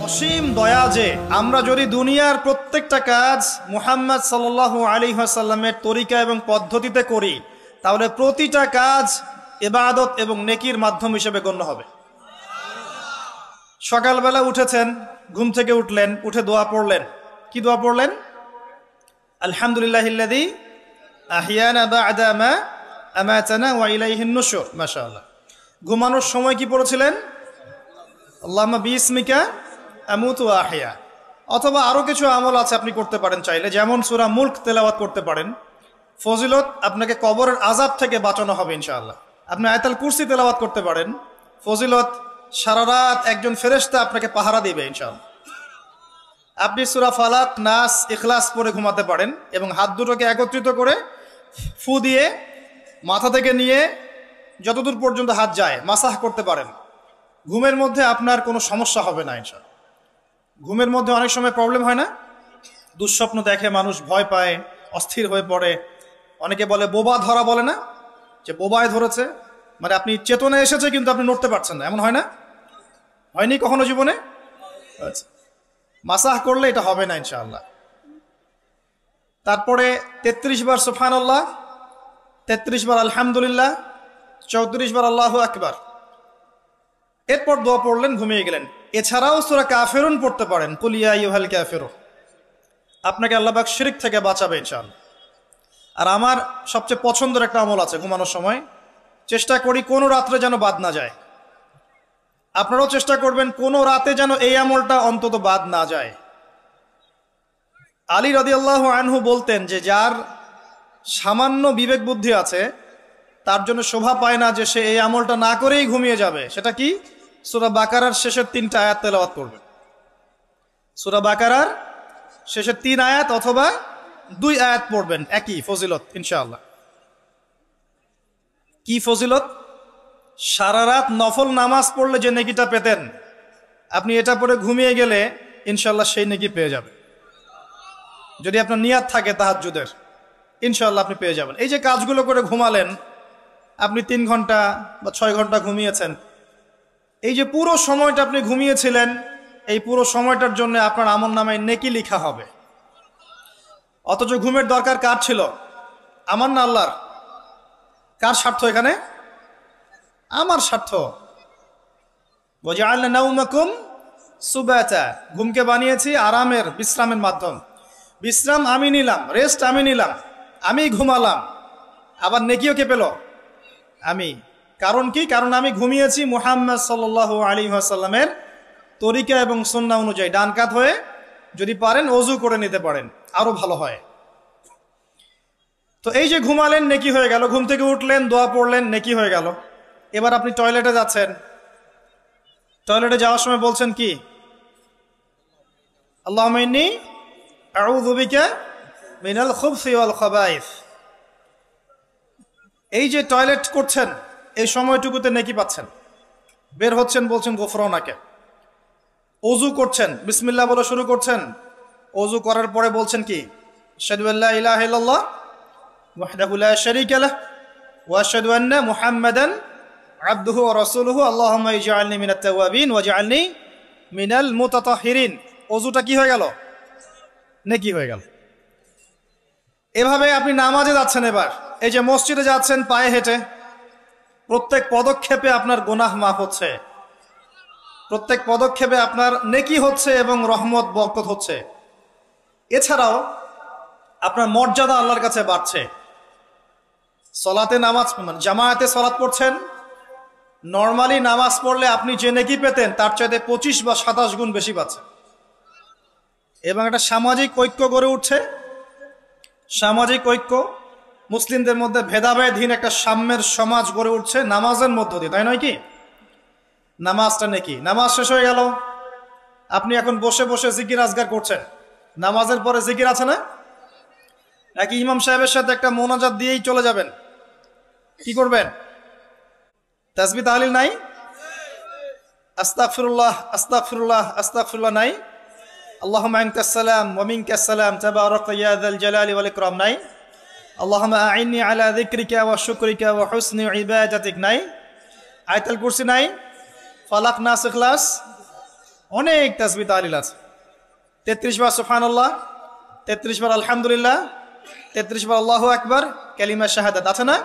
অসীম দয়া যে আমরা যদি দুনিয়ার প্রত্যেকটা কাজ মুহাম্মদ সাল্লাল্লাহু আলাইহি ওয়াসাল্লামের তরিকা এবং পদ্ধতিতে করি, তাহলে প্রতিটা কাজ ইবাদত এবং নেকির মাধ্যম হিসেবে গণ্য হবে। সকালবেলা উঠেছেন, ঘুম থেকে উঠলেন, উঠে দোয়া পড়লেন। কি দোয়া পড়লেন? আলহামদুলিল্লাহিল্লাযী আহিয়ানা বা'দা মা আমাতানা ওয়া ইলাইহিন নুশুর। মাশাআল্লাহ। ঘুমানোর সময় কি পড়েছিলেন? আল্লাহুম্মা বিসমিকা আমুতু ওয়া আহইয়া। অথবা আরো কিছু আমল আছে আপনি করতে পারেন চাইলে, যেমন সূরা মুলক তেলাওয়াত করতে পারেন। ফজিলত, আপনাকে কবরের আযাব থেকে বাঁচানো হবে ইনশাআল্লাহ। আপনি আয়াতুল কুরসি তেলাওয়াত করতে পারেন। ফজিলত, সারা রাত একজন ফেরেশতা আপনাকে পাহারা দিবে ইনশাআল্লাহ। আপনি সূরা ফালাক, নাস, ইখলাস পড়ে ঘুমাতে পারেন এবং হাত দুটোকে একত্রিত করে ফু দিয়ে মাথা থেকে নিয়ে যতদূর পর্যন্ত হাত যায় মাসাহ করতে পারেন। ঘুমের মধ্যে আপনার কোনো সমস্যা হবে না ইনশাআল্লাহ। ঘুমের মধ্যে অনেক সময় প্রবলেম হয় না? দুঃস্বপ্ন দেখে মানুষ, ভয় পায়, অস্থির হয়ে পড়ে। অনেকে বলে বোবা ধরা, বলে না যে বোবায় ধরেছে, মানে আপনি চেতনা এসেছে কিন্তু আপনি নড়তে পারছেন না, এমন হয় না? হয়নি কখনো জীবনে? আচ্ছা, মাসাহ করলে এটা হবে না ইনশাআল্লাহ। তারপরে 33 বার সুবহানাল্লাহ, 33 বার আলহামদুলিল্লাহ, 34 বার আল্লাহু আকবার। এরপর দোয়া পড়লেন, ঘুমিয়ে গেলেন। এছাড়াও সূরা কাফিরুন পড়তে পারেন, কুল ইয়া আইয়ুহাল কাফিরুন। আপনাকে আল্লাহ পাক শিরক থেকে বাঁচাবে ইনশাআল্লাহ। আর আমার সবচেয়ে পছন্দের একটা আমল আছে ঘুমানোর সময়, চেষ্টা করি কোনো রাত্রে যেন বাদ না যায়। আপনারাও চেষ্টা করবেন কোনো রাতে যেন এই আমলটা অন্তত বাদ না যায়। আলী রাদিয়াল্লাহু আনহু বলতেন যে যার সামান্য বিবেক বুদ্ধি আছে তার জন্য শোভা পায় না যে সে এই আমলটা না করেই ঘুমিয়ে যাবে। সেটা কি? সূরা বাকারার শেষের 3টা আয়াত তেলাওয়াত করবেন। সূরা বাকারার শেষের 3 আয়াত অথবা 2 আয়াত পড়বেন, একই ফজিলত ইনশাআল্লাহ। কি ফজিলত? সারা রাত নফল নামাজ পড়লে যে নেকিটা পেতেন, আপনি এটা পড়ে ঘুমিয়ে গেলে ইনশাআল্লাহ সেই নেকি পেয়ে যাবেন। যদি আপনার নিয়াত থাকে তাহাজ্জুদের, ইনশাআল্লাহ আপনি পেয়ে যাবেন। এই যে কাজগুলো করে ঘুমালেন, আপনি 3 ঘন্টা বা 6 ঘন্টা ঘুমিয়েছেন, এই যে পুরো সময়টা আপনি ঘুমিয়েছিলেন, এই পুরো সময়টার জন্য আপনার আমলনামায় নেকি লেখা হবে। অথচ ঘুমের দরকার কার ছিল? আমার না আল্লাহর? কার স্বার্থ এখানে? আমার স্বার্থ। ওয়াজআলনা নাওমাকুম সুবাতা, ঘুমকে বানিয়েছি আরামের, বিশ্রামের মাধ্যম। বিশ্রাম আমি নিলাম, রেস্ট আমি নিলাম, আমি ঘুমালাম, আবার নেকিও কে পেল? আমি। কারণ কি? কারণ আমি ঘুমিয়েছি মুহাম্মদ সাল্লাল্লাহু আলাইহি ওয়াসাল্লামের তরিকা এবং সুন্নাহ অনুযায়ী। ডান কাত হয়ে যদি পারেন ওযু করে নিতে পারেন, আরো ভালো হয়। তো এই যে ঘুমালেন, নেকি হয়ে গেল। ঘুম থেকে উঠলেন, দোয়া পড়লেন, নেকি হয়ে গেল। এবার আপনি টয়লেটে যাচ্ছেন, টয়লেটে যাওয়ার সময় বলছেন কি? আল্লাহুম্মা ইন্নী আউযু বিকা মিনাল খুবসি ওয়াল খাবাইস। এই যে টয়লেট করছেন, এই সময়টুকুতে নেকি পাচ্ছেন। বের হচ্ছেন, বলছেন গফরানাকে। ওযু করছেন, বিসমিল্লাহ বলে শুরু করছেন। ওযু করার পরে বলছেন কি? আশহাদু আল্লা ইলাহা ইল্লাল্লাহ ওয়াহদাহু লা শারীকা লাহু ওয়া আশহাদু আন্না মুহাম্মাদান আবদুহু ওয়া রাসূলুহু আল্লাহুম্মা ইজআলনি মিনাত তাওয়াবিন ওয়াজআলনি মিনাল মুতাতাহহিরিন। ওযুটা কি হয়ে গেল? নেকি হয়ে গেল। এভাবে আপনি নামাজে যাচ্ছেন। এবার এই যে মসজিদে যাচ্ছেন পায়ে হেঁটে, প্রত্যেক পদক্ষেপে আপনার গুনাহ মাফ হচ্ছে, প্রত্যেক পদক্ষেপে আপনার নেকি হচ্ছে এবং রহমত বরকত হচ্ছে। এছাড়াও আপনার মর্যাদা আল্লাহর কাছে বাড়ছে। সলাতে নামাজ, মানে জামায়াতে সলাত পড়ছেন, নর্মালি নামাজ পড়লে আপনি যে নেকি পেতেন তার চাইতে 25 বা 27 গুণ বেশি পাচ্ছেন। এবং একটা সামাজিক ঐক্য গড়ে উঠছে। সামাজিক ঐক্য, মুসলিমদের মধ্যে ভেদাভেদহীন একটা সাম্যের সমাজ গড়ে উঠছে নামাজের মধ্য দিয়ে, তাই নয় কি? নামাজটা নেকি। নামাজ শেষ হয়ে গেল, আপনি এখন বসে বসে জিকির আজগার করছেন। নামাজের পরে জিকির আছে না? নাকি ইমাম সাহেবের সাথে একটা মোনাজাত দিয়েই চলে যাবেন? কি করবেন? তাসবিহ তাহলিল নাই? আস্তাগফিরুল্লাহ আস্তাগফিরুল্লাহ আস্তাগফিরুল্লাহ নাই? আল্লাহুম্মা আনতাস সালাম ওয়া মিনকাস সালাম তাবারাকা ইয়া যাল জালালি ওয়াল ইকরাম নাই? আল্লাহুম্মা আইন্নি আলা যিকরিকা ওয়া শুকরিকা ওয়া হুসনি ইবাদাতিক নাই? আয়াতুল কুরসি নাই? ফালাক, নাস, ইখলাস অনেক তাসবিহ তাহলিল আছে। 33 বার সুবহানাল্লাহ, 33 বার আলহামদুলিল্লাহ, 33 বার আল্লাহু আকবার, কালিমা শাহাদাত আছে না?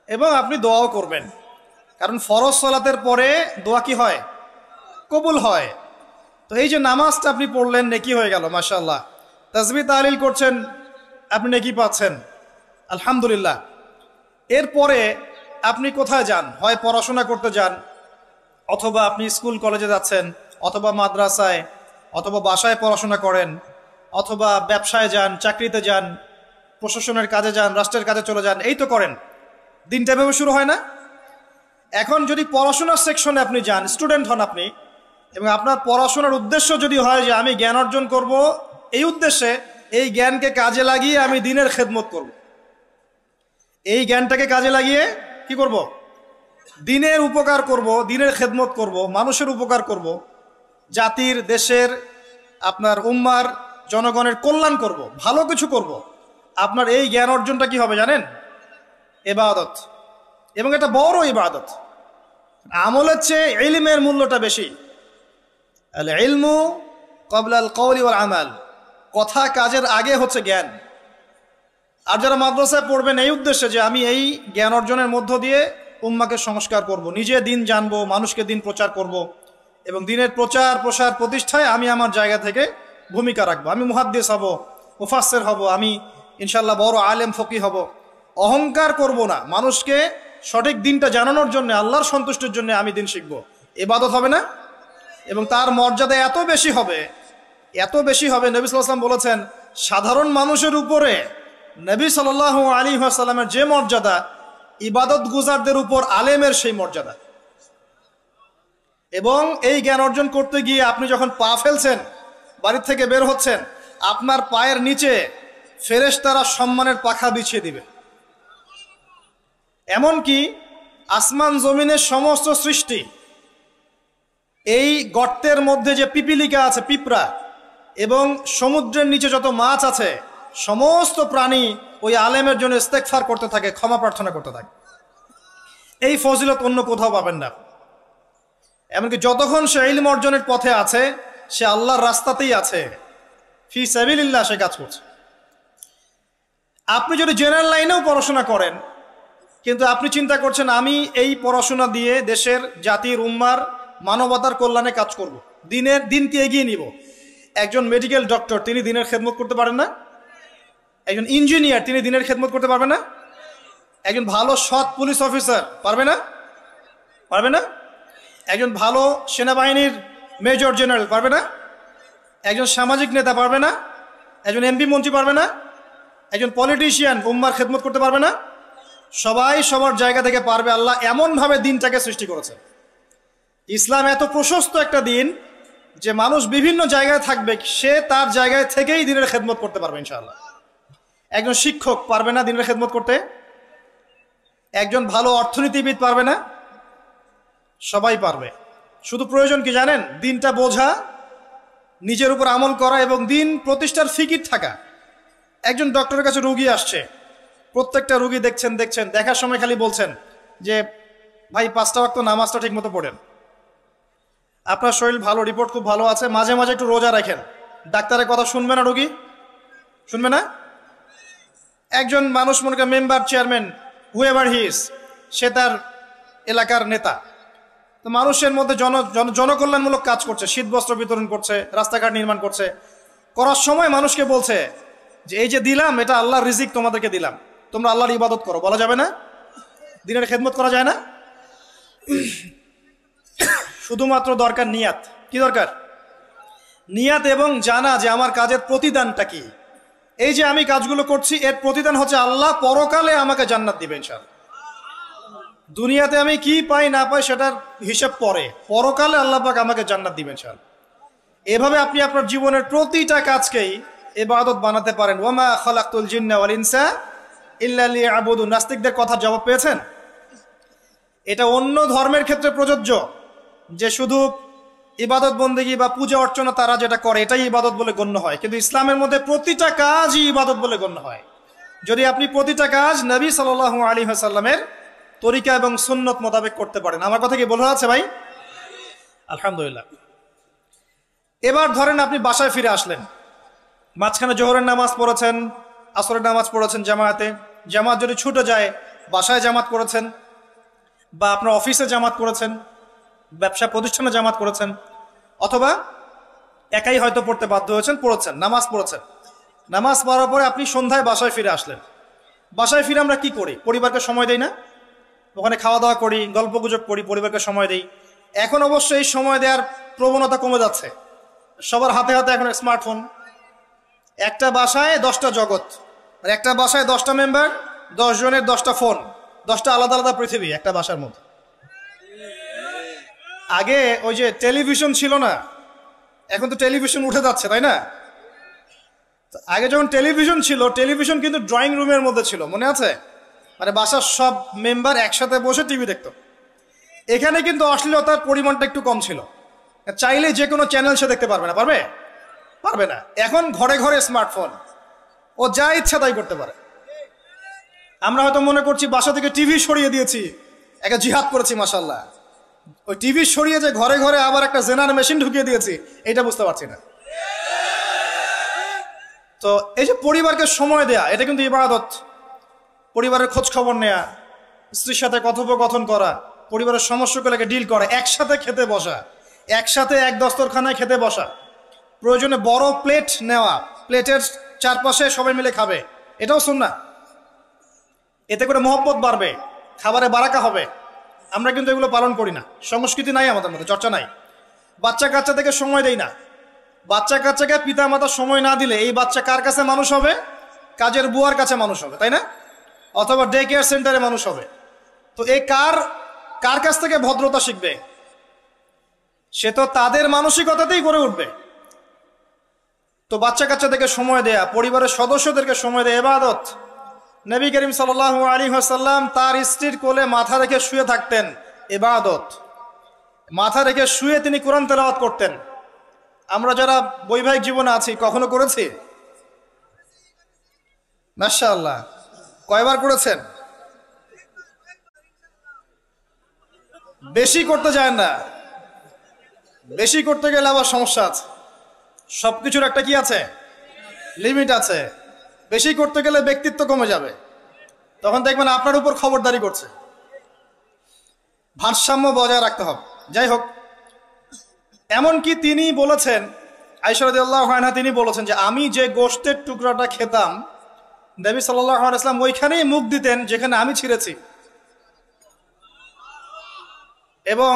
এবং আপনি দোয়াও করবেন, কারণ ফরজ সালাতের পরে দোয়া কি হয়? কবুল হয়। তো এই যে নামাজটা আপনি পড়লেন, নেকি হয়ে গেল মাশাআল্লাহ। তাসবিহ তাহলিল করছেন, আপনি নেকি পাচ্ছেন, আলহামদুলিল্লাহ। এরপরে আপনি কোথায় যান? হয় পড়াশোনা করতে যান, অথবা আপনি স্কুল কলেজে যাচ্ছেন, অথবা মাদ্রাসায়, অথবা বাসায় পড়াশোনা করেন, অথবা ব্যবসায় যান, চাকরিতে যান, প্রশাসনের কাজে যান, রাষ্ট্রের কাজে চলে যান, এই তো করেন। দিনটা এভাবে শুরু হয় না? এখন যদি পড়াশোনার সেকশনে আপনি যান, স্টুডেন্ট হন আপনি, এবং আপনার পড়াশোনার উদ্দেশ্য যদি হয় যে আমি জ্ঞান অর্জন করব, এই উদ্দেশ্যে এই জ্ঞানকে কাজে লাগিয়ে আমি দিনের খেদমত করব, এই জ্ঞানটাকে কাজে লাগিয়ে কি করব? দিনের উপকার করব, দিনের খেদমত করব, মানুষের উপকার করব, জাতির, দেশের, আপনার উম্মার, জনগণের কল্যাণ করব, ভালো কিছু করব। আপনার এই জ্ঞান অর্জনটা কি হবে জানেন? ইবাদত, এবং এটা বড় ইবাদত। আমলের চেয়ে ইলমের মূল্যটা বেশি। আল ইলমু ক্বাবলা আল কওলি ওয়াল আমাল, কথা কাজের আগে হচ্ছে জ্ঞান। আর যারা মাদ্রাসায় পড়বেন এই উদ্দেশ্যে যে আমি এই জ্ঞান অর্জনের মধ্য দিয়ে উম্মাকে সংস্কার করব, নিজে দিন জানবো, মানুষকে দিন প্রচার করব, এবং দিনের প্রচার প্রসার প্রতিষ্ঠায় আমি আমার জায়গা থেকে ভূমিকা রাখবো। আমি মুহাদ্দিস হব, মুফাসসির হব, আমি ইনশাআল্লাহ বড় আলেম ফকি হব। অহংকার করব না, মানুষকে সঠিক দিনটা জানানোর জন্য, আল্লাহর সন্তুষ্টির জন্য আমি দিন শিখব। ইবাদত হবে না? এবং তার মর্যাদা এত বেশি হবে, এত বেশি হবে। নবী সাল্লাল্লাহু আলাইহি ওয়াসাল্লাম বলেছেন, সাধারণ মানুষের উপরে নবী সাল্লাল্লাহু আলাইহি ওয়াসাল্লামের যে মর্যাদা, ইবাদত গুজারদের উপর আলেমের সেই মর্যাদা। এবং এই জ্ঞান অর্জন করতে গিয়ে আপনি যখন পা ফেলছেন, বাড়ি থেকে বের হচ্ছেন, আপনার পায়ের নিচে ফেরেশতারা সম্মানের পাখা বিছিয়ে দিবে। এমনকি আসমান জমিনের সমস্ত সৃষ্টি, এই গর্তের মধ্যে যে পিপিলিকা আছে, পিঁপড়া, এবং সমুদ্রের নিচে যত মাছ আছে, সমস্ত প্রাণী ওই আলেমের জন্য ইস্তেগফার করতে থাকে, ক্ষমা প্রার্থনা করতে থাকে। এই ফজিলত অন্য কোথাও পাবেন না। এমনকি যতক্ষণ সে ইলম অর্জনের পথে আছে, সে আল্লাহর রাস্তাতেই আছে, ফি সাবিলিল্লাহ সে কাজ করছে। আপনি যদি জেনারেল লাইনেও পড়াশোনা করেন, কিন্তু আপনি চিন্তা করছেন আমি এই পড়াশোনা দিয়ে দেশের, জাতির, উম্মার, মানবতার কল্যাণে কাজ করব, দিনকে এগিয়ে নিব। একজন মেডিকেল ডক্টর, তিনি দিনের খেদমত করতে পারেন না? একজন ইঞ্জিনিয়ার, তিনি দিনের খেদমত করতে পারবে না? একজন ভালো সৎ পুলিশ অফিসার পারবে না? পারবে না? একজন ভালো সেনাবাহিনীর মেজর জেনারেল পারবে না? একজন সামাজিক নেতা পারবে না? একজন এমপি মন্ত্রী পারবে না? একজন পলিটিশিয়ান উম্মার খেদমত করতে পারবে না? সবাই সবার জায়গা থেকে পারবে। আল্লাহ এমনভাবে দিনটাকে সৃষ্টি করেছে। ইসলাম এত প্রশস্ত একটা দিন যে মানুষ বিভিন্ন জায়গায় থাকবে, সে তার জায়গায় থেকেই দিনের খেদমত করতে পারবে ইনশাআল্লাহ। একজন শিক্ষক পারবে না দিনের খেদমত করতে? একজন ভালো অর্থনীতিবিদ পারবে না? সবাই পারবে। শুধু প্রয়োজন কি জানেন? দিনটা বোঝা, নিজের উপর আমল করা, এবং দিন প্রতিষ্ঠার ফিকির থাকা। একজন ডক্টরের কাছে রোগী আসছে, প্রত্যেকটা রোগী দেখছেন, দেখার সময় খালি বলছেন যে ভাই 5টা ওয়াক্ত নামাজটা ঠিক মতো পড়েন, আপনার শরীর ভালো, রিপোর্ট খুব ভালো আছে, মাঝে মাঝে একটু রোজা রাখেন। ডাক্তারের কথা শুনবে না রোগী? শুনবে না? একজন মানুষ, মনে করেন member, chairman, whoever he is, সে তার এলাকার নেতা, তো মানুষের মধ্যে জনকল্যাণমূলক কাজ করছে, শীতবস্ত্র বিতরণ করছে, রাস্তাঘাট নির্মাণ করছে, করার সময় মানুষকে বলছে যে এই যে দিলাম, এটা আল্লাহর রিজিক, তোমাদেরকে দিলাম, তোমরা আল্লাহর ইবাদত করো। বলা যাবে না? দিনের খেদমত করা যায় না? শুধুমাত্র দরকার নিয়াত। কি দরকার? নিয়াত, এবং জানা যে আমার কাজের প্রতিদানটা কি। এই যে আমি কাজগুলো করছি, এর প্রতিদান হচ্ছে আল্লাহ পরকালে আমাকে জান্নাত দিবে ইনশাআল্লাহ। দুনিয়াতে আমি কি পাই না পাই সেটার হিসাব পরে, পরকালে আল্লাহ পাক আমাকে জান্নাত দিবেন ইনশাআল্লাহ। এভাবে আপনি আপনার জীবনের প্রতিটা কাজকেই ইবাদত বানাতে পারেন। ওয়ামা খালাকতুল জিন্না ওয়াল ইনসা ইল্লা লিয়াবুদুন। নাস্তিকদের কথা জবাব পেয়েছেন? এটা অন্য ধর্মের ক্ষেত্রে প্রযোজ্য, যে শুধু ইবাদত বন্দেগী বা পূজা অর্চনা তারা যেটা করে এটাই ইবাদত বলে গণ্য হয়, কিন্তু ইসলামের মধ্যে প্রতিটা কাজই ইবাদত বলে গণ্য হয়, যদি আপনি প্রতিটা কাজ নবী সাল্লাল্লাহু আলাইহি ওয়াসাল্লামের তরিকা এবং সুন্নত মোতাবেক করতে পারেন। আমার কথা কি বোঝা যাচ্ছে ভাই? আলহামদুলিল্লাহ। এবার ধরেন আপনি বাসায় ফিরে আসলেন, মাঝখানে জোহরের নামাজ পড়েছেন, আসরের নামাজ পড়েছেন জামায়াতে, জামাত যদি ছুটে যায় বাসায় জামাত করেছেন, বা আপনার অফিসে জামাত করেছেন, ব্যবসা প্রতিষ্ঠানে জামাত করেছেন, অথবা একাই হয়তো পড়তে বাধ্য হয়েছেন, পড়েছেন, নামাজ পড়েছেন। নামাজ পড়ার পরে আপনি সন্ধ্যায় বাসায় ফিরে আসলেন। বাসায় ফিরে আমরা কি করি? পরিবারকে সময় দেই না? ওখানে খাওয়া দাওয়া করি, গল্প গুজব করি, পরিবারকে সময় দেই। এখন অবশ্য এই সময় দেওয়ার প্রবণতা কমে যাচ্ছে, সবার হাতে হাতে এখন স্মার্টফোন। একটা বাসায় 10টা জগৎ, আর একটা বাসায় 10টা মেম্বার, 10 জনের 10টা ফোন, 10টা আলাদা আলাদা পৃথিবী একটা বাসার মধ্যে। আগে ওই যে টেলিভিশন ছিল না, এখন তো টেলিভিশন উঠে যাচ্ছে, তাই না? আগে যখন টেলিভিশন ছিল, টেলিভিশন কিন্তু ড্রয়িং রুমের মধ্যে ছিল, মনে আছে? মানে বাসার সব মেম্বার একসাথে বসে টিভি দেখতো। এখানে কিন্তু অশ্লীলতার পরিমাণটা একটু কম ছিল, চাইলে যে কোনো চ্যানেল সে দেখতে পারবে না, পারবে? পারবে না। এখন ঘরে ঘরে স্মার্টফোন, ও যা ইচ্ছা তাই করতে পারে। আমরা হয়তো মনে করছি বাসা থেকে টিভি সরিয়ে দিয়েছি, একটা জিহাদ করেছি, মাশাল্লাহ। ওই টিভি সরিয়ে যে ঘরে ঘরে আবার একটা জেনার মেশিন ঢুকিয়ে দিয়েছি, এটা বুঝতে পারছি না। তো এই যে পরিবারকে সময় দেয়া, এটা কিন্তু ইবাদত। পরিবারের খোঁজ খবর নেয়া, স্ত্রীর সাথে কথোপকথন করা, পরিবারের সমস্যাগুলোকে ডিল করা, একসাথে খেতে বসা, একসাথে এক দস্তরখানায় খেতে বসা, প্রয়োজনে বড় প্লেট নেওয়া, প্লেটের চারপাশে সবাই মিলে খাবে, এটাও সুন্নাহ। এতে করে মহব্বত বাড়বে, খাবারে বারাকা হবে। আমরা কিন্তু এগুলো পালন করি না, সংস্কৃতি নাই আমাদের মধ্যে, চর্চা নাই। বাচ্চা কাচ্চাদেরকে সময় দেই না। বাচ্চা কাচ্চাকে পিতা মাতা সময় না দিলে এই বাচ্চা কার কাছে মানুষ হবে? কাজের বুয়ার কাছে মানুষ হবে, তাই না? অথবা ডে কেয়ার সেন্টারে মানুষ হবে। তো এই কার কাছ থেকে ভদ্রতা শিখবে? সে তো তাদের মানসিকতাতেই গড়ে উঠবে। তো বাচ্চা কাচ্চাদেরকে সময় দেয়া, পরিবারের সদস্যদেরকে সময় দেয়া ইবাদত। নবী করিম সাল্লাল্লাহু আলাইহি ওয়াসাল্লাম তার স্ত্রীর কোলে মাথা রেখে শুয়ে থাকতেন, ইবাদত। মাথা রেখে শুয়ে তিনি কোরআন তেলাওয়াত করতেন। আমরা যারা বৈবাহিক জীবনে আছি, কখনো করেছি? মাশাআল্লাহ, কয়বার করেছেন? বেশি করতে যায় না, বেশি করতে গেলে আবার সমস্যা আছে। সবকিছুর একটা কি আছে? লিমিট আছে। বেশি করতে গেলে ব্যক্তিত্ব কমে যাবে, তখন দেখবেন আপনার উপর খবরদারি করছে। ভারসাম্য বজায় রাখতে হবে। যাই হোক, এমনকি তিনি বলেছেন, আয়েশা রাদিয়াল্লাহু আনহা তিনি বলেছেন যে আমি যে গোশতের টুকরাটা খেতাম, নবী সাল্লাল্লাহু আলাইহি ওয়াসাল্লাম ওইখানেই মুখ দিতেন যেখানে আমি ছিঁড়েছি। এবং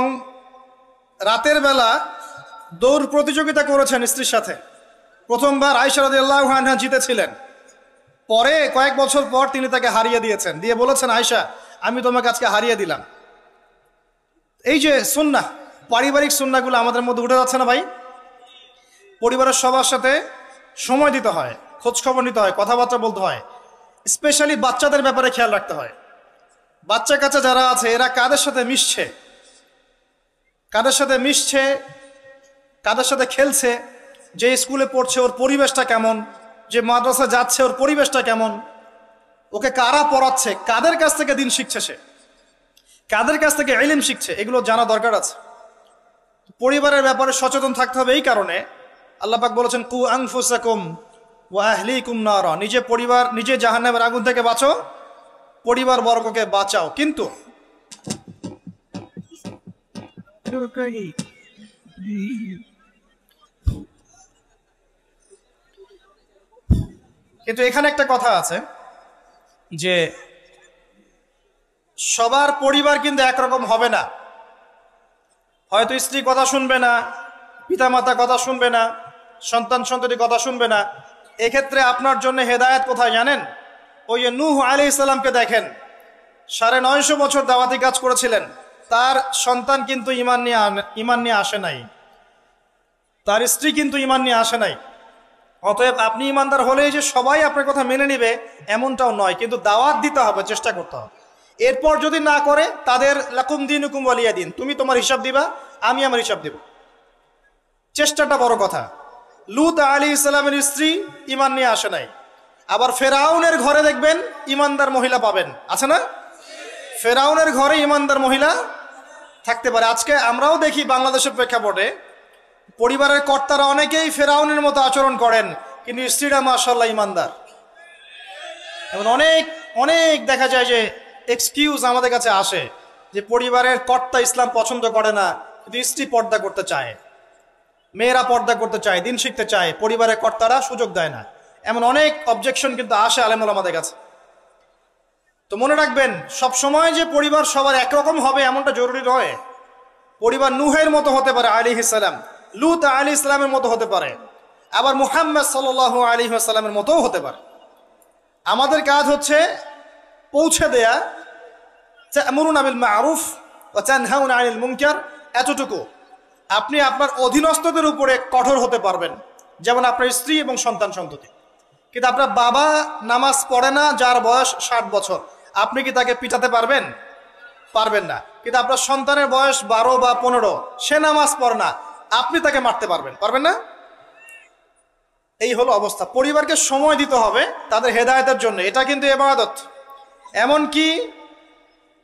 রাতের বেলা দৌড় প্রতিযোগিতা করেছেন স্ত্রীর সাথে। প্রথমবার আয়েশা রাদিয়াল্লাহু আনহা জিতেছিলেন, পরে কয়েক বছর পর তিনি তাকে হারিয়ে দিয়েছেন, দিয়ে বলেছেন, আয়েশা আমি তোমাকে আজকে হারিয়ে দিলাম। এই যে সুন্নাহ, পারিবারিক সুন্নাহগুলো আমাদের মধ্যে উঠে যাচ্ছে না ভাই? পরিবারের সবার সাথে সময় দিতে হয়, খোঁজ খবর নিতে হয়, কথাবার্তা বলতে হয়। স্পেশালি বাচ্চাদের ব্যাপারে খেয়াল রাখতে হয়। বাচ্চা কাচ্চা যারা আছে এরা কাদের সাথে মিশছে, কাদের সাথে মিশছে, কাদের সাথে খেলছে, যে স্কুলে পড়ছে ওর পরিবেশটা কেমন, যে মাদ্রাসা যাচ্ছে ওর পরিবেশটা কেমন, ওকে কারা পড়াচ্ছে, কাদের কাছ থেকে দিন শিখছে, সে কাদের কাছ থেকে ইলম শিখছে, এগুলো জানা দরকার আছে। পরিবারের ব্যাপারে সচেতন থাকতে হবে। এই কারণে আল্লাহ পাক বলেছেন, কু আনফুসাকুম ওয়া আহলিকুম নারা, নিজে পরিবার, নিজে জাহান্নামের আগুন থেকে বাঁচো, পরিবার বর্গকে বাঁচাও। কিন্তু এখানে একটা কথা আছে যে সবার পরিবার কিন্তু একরকম হবে না। হয়তো স্ত্রী কথা শুনবে না, পিতামাতা কথা শুনবে না, সন্তান সন্ততি কথা শুনবে না। এক্ষেত্রে আপনার জন্য হেদায়েত কোথায় জানেন? ওই যে নূহ আলাইহিস সালামকে দেখেন, 950 বছর দাওয়াতি কাজ করেছিলেন, তার সন্তান কিন্তু ঈমান নিয়ে আসে নাই, তার স্ত্রী কিন্তু ঈমান নিয়ে আসে নাই। অতএব আপনি ঈমানদার হলেই যে সবাই আপনার কথা মেনে নেবে এমনটাও নয়, কিন্তু দাওয়াত দিতে হবে, চেষ্টা করতে হবে। এরপর যদি না করে, তাদের লাকুম দীনুকুম ওয়ালিয়া দিন, তুমি তোমার হিসাব দিবা, আমি আমার হিসাব দিব। চেষ্টাটা বড় কথা। লূত আলাইহিস সালামের স্ত্রী ঈমান নিয়ে আসে নাই। আবার ফেরাউনের ঘরে দেখবেন ঈমানদার মহিলা পাবেন, আছে না? ফেরাউনের ঘরে ঈমানদার মহিলা থাকতে পারে। আজকে আমরাও দেখি বাংলাদেশের প্রেক্ষাপটে পরিবারের কর্তারা অনেকেই ফেরাউনের মতো আচরণ করেন, কিন্তু স্ত্রীরা মাশাআল্লাহ ইমানদার। এমন অনেক অনেক দেখা যায় যে এক্সকিউজ আমাদের কাছে আসে যে পরিবারের কর্তা ইসলাম পছন্দ করে না, কিন্তু স্ত্রী পর্দা করতে চায়, মেয়েরা পর্দা করতে চায়, দিন শিখতে চায়, পরিবারের কর্তারা সুযোগ দেয় না। এমন অনেক অবজেকশন কিন্তু আসে আলেমুল আমাদের কাছে। তো মনে রাখবেন, সব সময় যে পরিবার সবার একরকম হবে এমনটা জরুরি নয়। পরিবার নূহের মতো হতে পারে আলাইহিস সালাম, লূত আলাইহিস সালামের মতো হতে পারে, আবার মুহাম্মদ সাল্লাল্লাহু আলাইহি ওয়াসাল্লামের মতোও হতে পারে। আমাদের কাজ হচ্ছে পৌঁছে দেয়া, তা'মুরুনা বিল মা'রুফ ওয়া তানহাউনা আনিল মুনকার, এতটুকু। আপনি আপনার অধীনস্থদের উপরে কঠোর হতে পারবেন, যেমন আপনার স্ত্রী এবং সন্তান সন্ততি। কিন্তু আপনার বাবা নামাজ পড়ে না, যার বয়স 60 বছর, আপনি কি তাকে পিটাতে পারবেন? পারবেন না। কিন্তু আপনার সন্তানের বয়স 12 বা 15, সে নামাজ পড়ে না, আপনি তাকে মারতে পারবেন? পারবেন না। এই হলো অবস্থা। পরিবারকে সময় দিতে হবে তাদের হেদায়েতের জন্য, এটা কিন্তু ইবাদত। এমনকি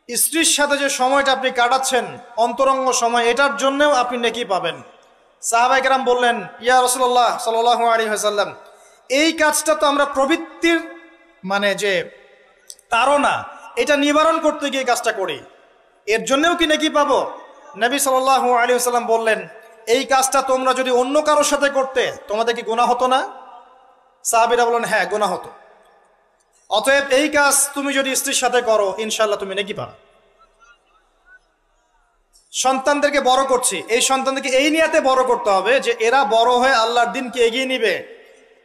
স্ত্রীর সাথে যে সময়টা আপনি কাটাচ্ছেন, অন্তরঙ্গ সময়, এটার জন্যও আপনি নেকি পাবেন। সাহাবায়ে কেরাম বললেন, ইয়া রাসূলুল্লাহ সাল্লাল্লাহু আলাইহি ওয়াসাল্লাম, এই কাজটা তো আমরা প্রবৃত্তির মানে যে তাড়না, এটা নিবারণ করতে গিয়ে কাজটা করি, এর জন্যও কি নেকি পাবো? নবী সাল্লাল্লাহু আলাইহি ওয়াসাল্লাম বললেন, এই কাজটা তোমরা যদি অন্য কারোর সাথে করতে তোমাদের কি গুনাহ হতো না? সাহাবীরা বললেন, হ্যাঁ গুনাহ হতো। অতএব এই কাজ তুমি যদি স্ত্রীর সাথে করো, ইনশাআল্লাহ তুমি নেকি পাবে। সন্তানদেরকে বড় করছি, এই সন্তানদেরকে এই নিয়াতে বড় করতে হবে যে এরা বড় হয়ে আল্লাহর দ্বীনকে এগিয়ে নিবে,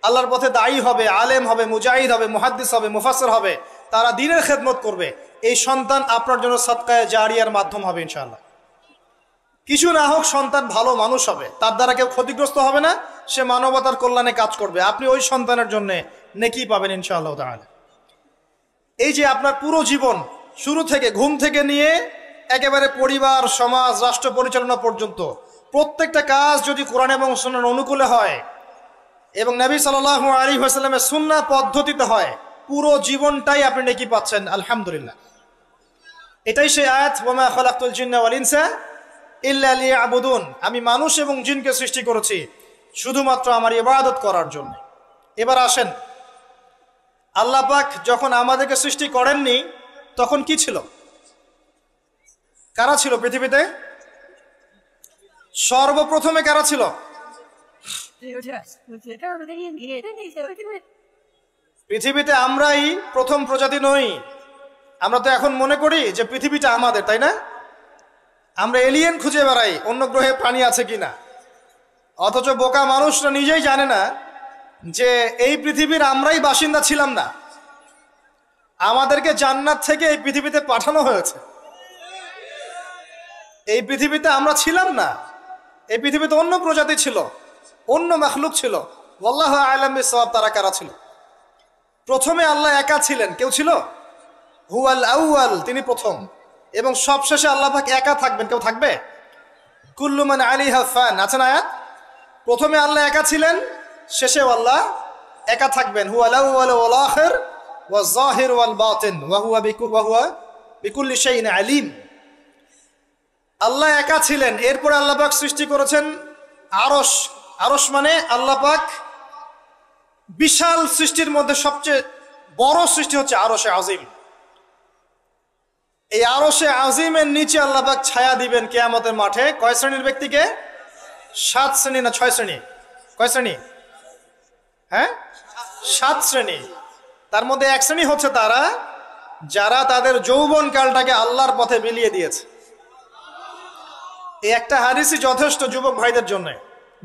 আল্লাহর পথে দায়ী হবে, আলেম হবে, মুজাহিদ হবে, মুহাদ্দিস হবে, মুফাসসির হবে, তারা দ্বীনের খেদমত করবে। এই সন্তান আপনার জন্য সাদকায়ে জারিয়ার মাধ্যম হবে ইনশাআল্লাহ। কিছু না হোক সন্তান ভালো মানুষ হবে, তার দ্বারা কেউ ক্ষতিগ্রস্ত হবে না, সে মানবতার কল্যাণে কাজ করবে, আপনি ওই সন্তানের জন্য নেকি পাবেন ইনশাআল্লাহ তাআলা। এই যে আপনার পুরো জীবন, শুরু থেকে ঘুম থেকে নিয়ে একেবারে পরিবার, সমাজ, রাষ্ট্র পরিচালনা পর্যন্ত প্রত্যেকটা কাজ যদি কোরআন এবং সুন্নাহর অনুকূলে হয় এবং নবী সাল্লাল্লাহু আলাইহি ওয়াসাল্লামের সুন্নাহ পদ্ধতিতে হয়, পুরো জীবনটাই আপনি নেকি পাচ্ছেন আলহামদুলিল্লাহ। এটাই সেই আয়াত, ওয়া মা খালাকতুল জিন্না ওয়াল ইনসা ইল্লা লিয়াবুদুন, আমি মানুষ এবং জিনকে সৃষ্টি করেছি শুধুমাত্র আমার ইবাদত করার জন্য। এবার আসেন, আল্লাহ পাক যখন আমাদেরকে সৃষ্টি করেননি তখন কি ছিল? কারা ছিল পৃথিবীতে? সর্বপ্রথমে কারা ছিল? পৃথিবীতে আমরাই প্রথম প্রজাতি নই। আমরা তো এখন মনে করি যে পৃথিবীটা আমাদের, তাই না? আমরা এলিয়েন খুঁজে বেড়াই অন্য গ্রহে প্রাণী আছে কিনা, অথচ বোকা মানুষরা নিজেই জানে না যে এই পৃথিবীর আমরাই বাসিন্দা ছিলাম না, আমাদেরকে জান্নাত থেকে এই পৃথিবীতে পাঠানো হয়েছে। এই পৃথিবীতে আমরা ছিলাম না, এই পৃথিবীতে অন্য প্রজাতি ছিল, অন্য মাখলুক ছিল। আল্লাহু আ'লাম বিসওয়াব, তারা কারা ছিল? প্রথমে আল্লাহ একা ছিলেন, কেউ ছিল? হুয়াল আউয়াল, তিনি প্রথম, এবং সবশেষে আল্লাহ পাক একা থাকবেন, কেউ থাকবে? কুল্লু মান আলাইহা ফান, আছে না আয়াত? প্রথমে আল্লাহ একা ছিলেন, শেষেও আল্লাহ একা থাকবেন। হুয়াল আউয়াল ওয়াল আখির ওয়াজ যাহির ওয়াল বাতিন ওয়া হুয়া বিকুল্লি শাইইন আলিম। আল্লাহ একা ছিলেন, এরপরে আল্লাহ পাক সৃষ্টি করেছেন আরশ। আরশ মানে আল্লাহ পাক বিশাল সৃষ্টির মধ্যে সবচেয়ে বড় সৃষ্টি হচ্ছে আরশে আজিম। এই আরশে আজিমের নিচে আল্লাহ পাক ছায়া দিবেন কিয়ামতের মাঠে। কয় শ্রেণীর ব্যক্তিকে? 7 শ্রেণী না 6 শ্রেণী? কয় শ্রেণী? হ্যাঁ, 7 শ্রেণী। তার মধ্যে 1 শ্রেণী হচ্ছে তারা যারা তাদের যৌবন কালটাকে আল্লাহর পথে বিলিয়ে দিয়েছে। এই একটা হাদিসই যথেষ্ট যুবক ভাইদের জন্য,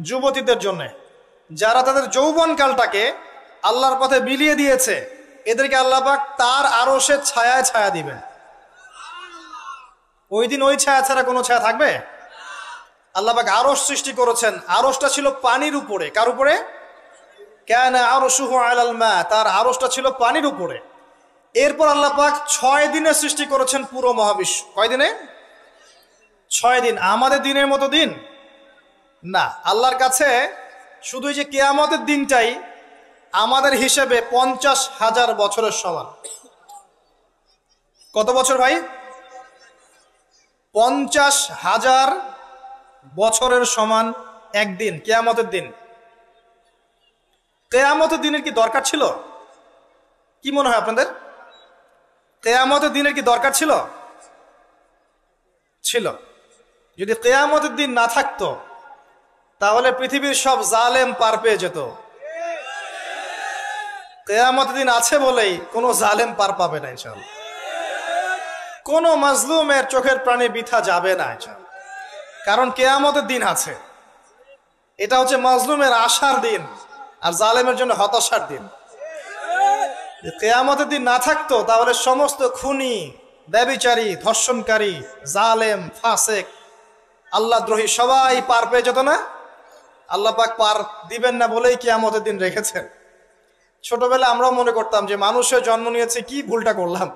যুবতীদের জন্য, যারা তাদের যৌবন কালটাকে আল্লাহর পথে বিলিয়ে দিয়েছে, এদেরকে আল্লাহ পাক তার আরশের ছায়ায় ছায়া দিবেন। ওই দিন ওই ছায়া ছাড়া কোনো ছায়া থাকবে? আল্লাহ পাক আরশ সৃষ্টি করেছেন, আরশটা ছিল পানির উপরে। কার উপরে? কানা আরশুহু আলাল মা, তার আরশটা ছিল পানির উপরে। এরপর আল্লাহ পাক 6 দিনে সৃষ্টি করেছেন পুরো মহাবিশ্ব। কয় দিনে? 6 দিন। আমাদের দিনের মতো দিন না, আল্লাহর কাছে শুধু এই যে কিয়ামতের দিনটাই আমাদের হিসেবে 50,000 বছরের সমান। কত বছর ভাই? 50,000 বছরের সমান একদিন, কিয়ামতের দিন। কিয়ামতের দিনের কি দরকার ছিল? কি মনে হয় আপনাদের? কিয়ামতের দিনের কি দরকার ছিল? ছিল। যদি কিয়ামতের দিন না থাকতো তাহলে পৃথিবীর সব জালেম পার পেয়ে যেত। কিয়ামতের দিন আছে বলেই কোনো জালেম পার পাবে না ইনশাআল্লাহ। কোনো মাজলুমের চোখের প্রাণে বৃথা যাবে না ইনশাআল্লাহ, কারণ কিয়ামতের দিন আছে। এটা হচ্ছে মাজলুমের আশার দিন আর জালেমের জন্য হতাশার দিন। কিয়ামতের দিন না থাকতো তাহলে সমস্ত খুনি, ব্যভিচারী, ধর্ষণকারী, জালেম, ফাসেক, আল্লাহদ্রোহী সবাই পার পেয়ে যেত না। আল্লাহ পাক পার দিবেন না বলেই কিয়ামতের দিন রেখেছেন। ছোটবেলায় আমরাও মনে করতাম যে মানুষের জন্ম নিয়েছে, কি ভুলটা করলাম,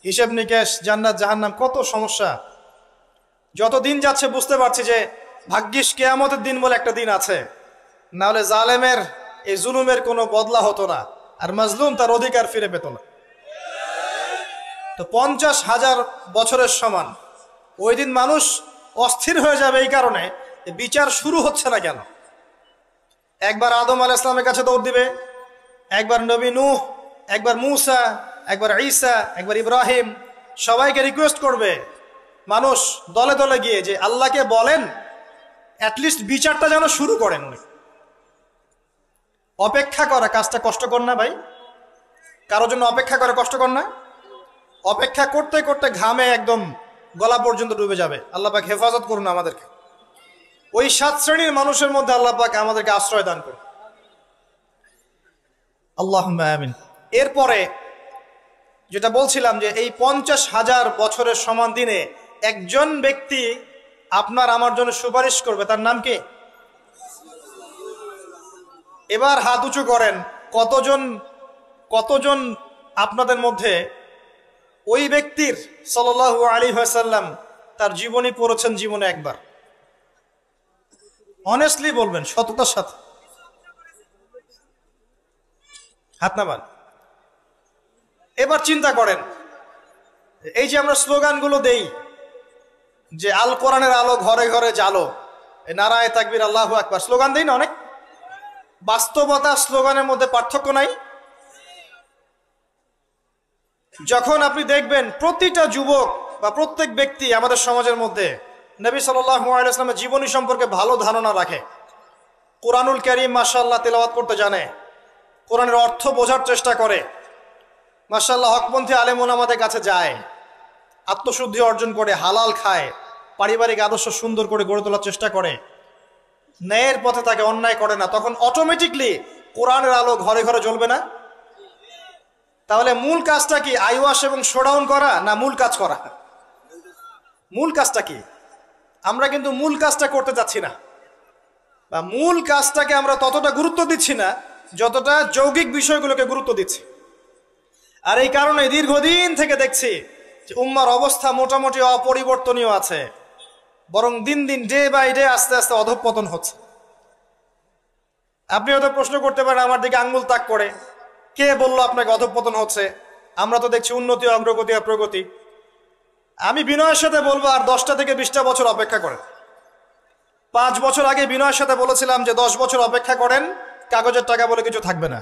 হিসেব নিকেশ, জান্নাত জাহান্নাম, কত সমস্যা। যত দিন যাচ্ছে বুঝতে পারছি যে ভাগ্যিস কিয়ামতের দিন বলে একটা দিন আছে, না হলে জালেমের এই জুলুমের কোনো বদলা হতো না, আর মাজলুম তার অধিকার ফিরে পেত না। তো 50,000 বছরের সমান ওই দিন মানুষ অস্থির হয়ে যাবে এই কারণে বিচার শুরু হচ্ছে না কেন। একবার আদম আলাইহিস সালামের কাছে দৌড় দিবে, একবার নবী নূহ, একবার মূসা, একবার ঈসা, একবার ইব্রাহিম, সবাইকে রিকোয়েস্ট করবে মানুষ দলে দলে গিয়ে যে আল্লাহকে বলেন অ্যাটলিস্ট বিচারটা যেন শুরু করেন উনি। অপেক্ষা করা কাজটা কষ্টকর না ভাই? কারোর জন্য অপেক্ষা করা কষ্টকর না? অপেক্ষা করতে করতে ঘামে একদম গলা পর্যন্ত ডুবে যাবে। আল্লাহ পাক হেফাজত করুন আমাদেরকে। ওই 7 শ্রেণীর মানুষের মধ্যে আল্লাহ পাক আমাদেরকে আশ্রয় দান করুন, আল্লাহুম্মা আমিন। এরপরে যেটা বলছিলাম যে এই 50,000 বছরের সমান দিনে একজন ব্যক্তি আপনার আমার জন্য সুপারিশ করবে, তার নাম কি? এবার হাত উঁচু করেন, কতজন আপনাদের মধ্যে ওই ব্যক্তির সাল্লাল্লাহু আলাইহি ওয়াসাল্লাম তার জীবনী পড়েছেন জীবনে একবার? অনেস্টলি বলবেন, সততার সাথে। হাত নামান। এবার চিন্তা করেন, এই যে আমরা স্লোগানগুলো দেই যে আল কোরআনের আলো ঘরে ঘরে জালো, নারায়ে তাকবীর, আল্লাহু আকবার, স্লোগান দেই না অনেক? বাস্তবতা স্লোগানের মধ্যে পার্থক্য নাই? যখন আপনি দেখবেন প্রতিটা যুবক বা প্রত্যেক ব্যক্তি আমাদের সমাজের মধ্যে নবী সাল্লাল্লাহু আলাইহি ওয়াসাল্লামের জীবনী সম্পর্কে ভালো ধারণা রাখে, কোরআনুল কারীম মাশাআল্লাহ তেলাওয়াত করতে জানে, কোরআনের অর্থ বোঝার চেষ্টা করে, মাশাআল্লাহ হকপন্থী আলেম ওলামাদের কাছে যায়, আত্মশুদ্ধি অর্জন করে, হালাল খায়, পারিবারিক আদর্শ সুন্দর করে গড়ে তোলার চেষ্টা করে, ন্যায়ের পথে তাকে অন্যায় করে না, তখন অটোমেটিকলি কোরআনের আলো ঘরে ঘরে জ্বলবে না? তাহলে মূল কাজটা কি? আইওয়াশ এবং শোডাউন করা না মূল কাজ করা? মূল কাজটা কি? আমরা কিন্তু মূল কাজটা করতে যাচ্ছি না, বা মূল কাজটাকে আমরা ততটা গুরুত্ব দিচ্ছি না যতটা যৌগিক বিষয়গুলোকে গুরুত্ব দিচ্ছি। আর এই কারণে দীর্ঘদিন থেকে দেখছি যে উম্মার অবস্থা মোটামুটি অপরিবর্তনীয় আছে, বরং দিন দিন ডে বাই ডে আস্তে আস্তে অধঃপতন হচ্ছে। আপনি হয়তো প্রশ্ন করতে পারেন আমার দিকে আঙ্গুল তাক করে, কে বললো আপনাকে অধঃপতন হচ্ছে? আমরা তো দেখছি উন্নতি, অগ্রগতি আর প্রগতি। আমি বিনয়ের সাথে বলবো আর 10টা থেকে 20টা বছর অপেক্ষা করেন। 5 বছর আগে বিনয়ের সাথে বলেছিলাম যে 10 বছর অপেক্ষা করেন, কাগজের টাকা বলে কিছু থাকবে না।